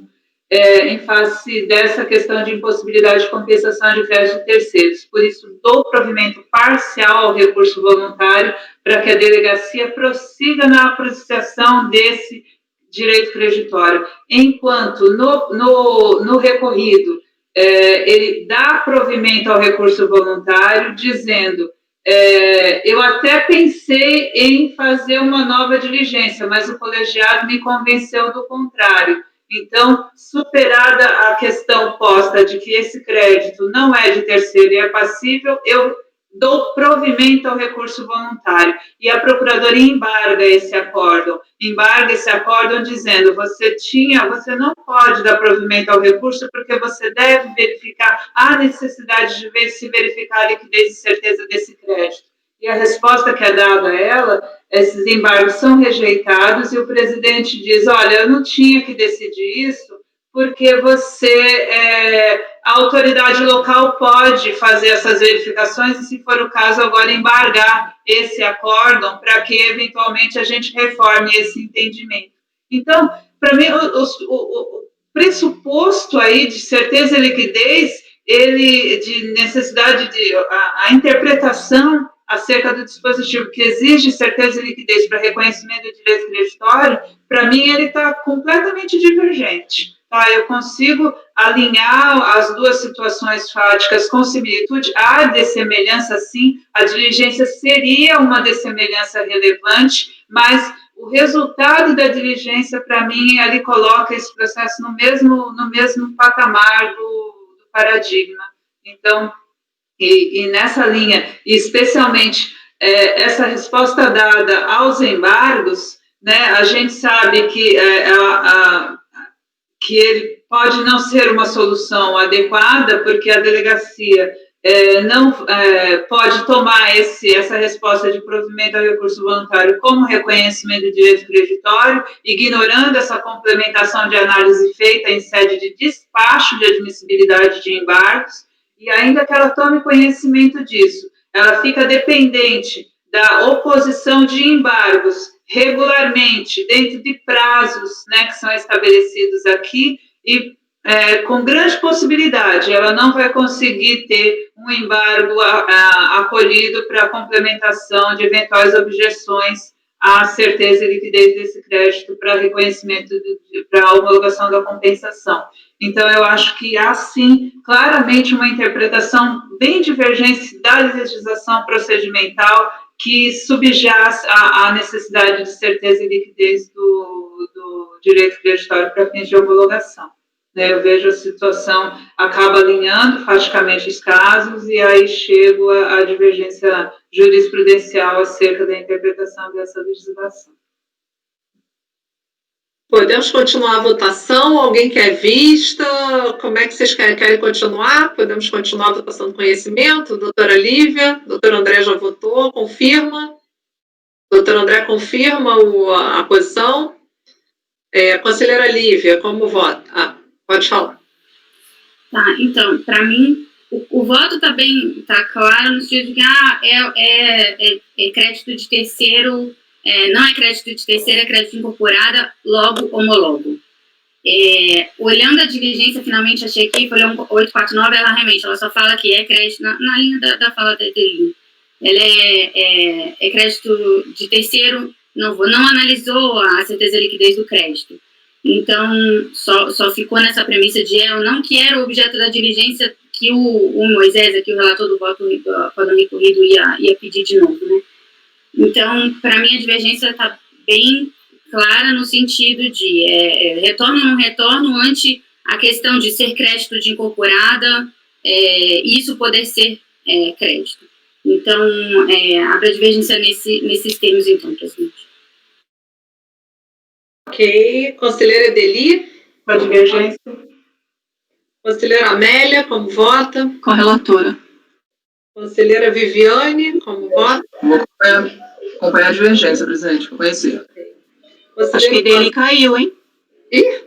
em face dessa questão de impossibilidade de compensação de crédito de terceiros. Por isso, dou provimento parcial ao recurso voluntário para que a delegacia prossiga na apreciação desse direito creditório, enquanto no recorrido ele dá provimento ao recurso voluntário, dizendo eu até pensei em fazer uma nova diligência, mas o colegiado me convenceu do contrário. Então, superada a questão posta de que esse crédito não é de terceiro e é passível, eu dou provimento ao recurso voluntário. E a Procuradoria embarga esse acórdão dizendo, você não pode dar provimento ao recurso porque você deve verificar a necessidade de se verificar a liquidez e certeza desse crédito. E a resposta que é dada a ela, esses embargos são rejeitados e o presidente diz, olha, eu não tinha que decidir isso porque a autoridade local pode fazer essas verificações e, se for o caso, agora embargar esse acórdão para que, eventualmente, a gente reforme esse entendimento. Então, para mim, o pressuposto aí de certeza e liquidez, de necessidade a interpretação acerca do dispositivo que exige certeza e liquidez para reconhecimento do direito creditório, para mim, ele está completamente divergente. Tá, eu consigo alinhar as duas situações fáticas com similitude. Há dessemelhança, sim, a diligência seria uma dessemelhança relevante, mas o resultado da diligência, para mim, ele coloca esse processo no mesmo patamar do paradigma. Então, e nessa linha, e especialmente essa resposta dada aos embargos, né, a gente sabe que ele pode não ser uma solução adequada, porque a delegacia não pode tomar essa resposta de provimento ao recurso voluntário como reconhecimento de direito creditório, ignorando essa complementação de análise feita em sede de despacho de admissibilidade de embargos, e ainda que ela tome conhecimento disso, ela fica dependente da oposição de embargos regularmente, dentro de prazos, né, que são estabelecidos aqui, e com grande possibilidade, ela não vai conseguir ter um embargo acolhido para a complementação de eventuais objeções à certeza e liquidez desse crédito para reconhecimento, para a homologação da compensação. Então, eu acho que há, sim, claramente uma interpretação bem divergente da legislação procedimental que subjaz à necessidade de certeza e liquidez do direito creditório para fins de homologação. Eu vejo a situação, acaba alinhando praticamente os casos, e aí chego à divergência jurisprudencial acerca da interpretação dessa legislação. Podemos continuar a votação? Alguém quer vista? Como é que vocês querem continuar? Podemos continuar a votação do conhecimento? Doutora Lívia? Doutor André já votou? Confirma? Doutor André confirma a posição? Conselheira Lívia, como vota? Pode falar. Tá, então, para mim, o voto tá claro no sentido de que é crédito de terceiro, não é crédito de terceiro, é crédito incorporada, logo homologo. Olhando a diligência, finalmente achei aqui, folha 849, ela só fala que é crédito, na linha da fala da Edelino. Ela é crédito de terceiro, não analisou a certeza e liquidez do crédito. Então, só ficou nessa premissa de não que era o objeto da diligência que o Moisés, aqui o relator do voto recorrido, ia pedir de novo, né? Então, para mim, a divergência está bem clara no sentido de retorno ou não retorno ante a questão de ser crédito de incorporada e isso poder ser crédito. Então, abre a divergência nesses termos, então, presidente. Ok. Conselheira Edeli? Com a divergência. Conselheira Amélia, como vota? Com a relatora. Conselheira Viviane, como vota? Vou acompanhar a divergência, presidente, vou conhecer. Acho que Edeli caiu, hein? Ih?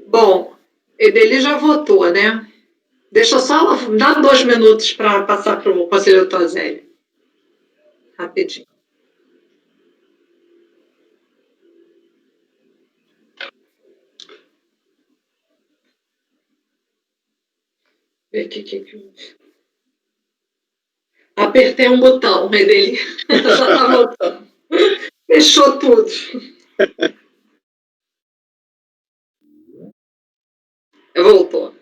Bom, Edeli já votou, né? Deixa eu só dar 2 minutos para passar para o conselheiro Tozelli. Rapidinho. Apertei um botão, Edeli. Já está voltando. Fechou tudo. Voltou.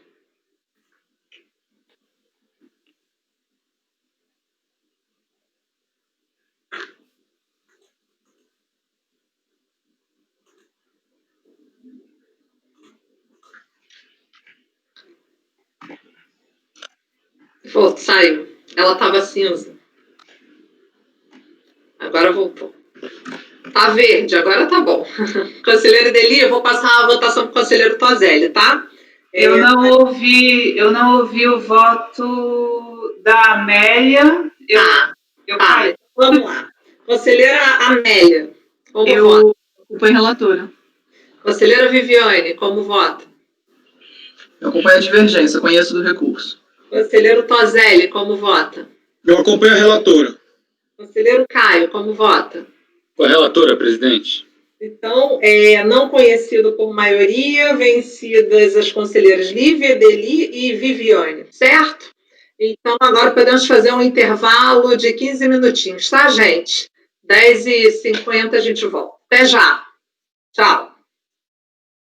Saiu. Ela estava cinza. Agora voltou. Tá verde, agora tá bom. Conselheiro Edeli, eu vou passar a votação para o conselheiro Tozelli, tá? Eu não ouvi o voto da Amélia. Vamos lá. Conselheira Amélia, como vota? Eu fui relatora. Conselheira Viviane, como vota? Eu acompanho a divergência, conheço do recurso. Conselheiro Tozelli, como vota? Eu acompanho a relatora. Conselheiro Caio, como vota? Com a relatora, presidente. Então, não conhecido por maioria, vencidas as conselheiras Lívia, Edeli e Viviane, certo? Então, agora podemos fazer um intervalo de 15 minutinhos, tá, gente? 10h50 a gente volta. Até já. Tchau.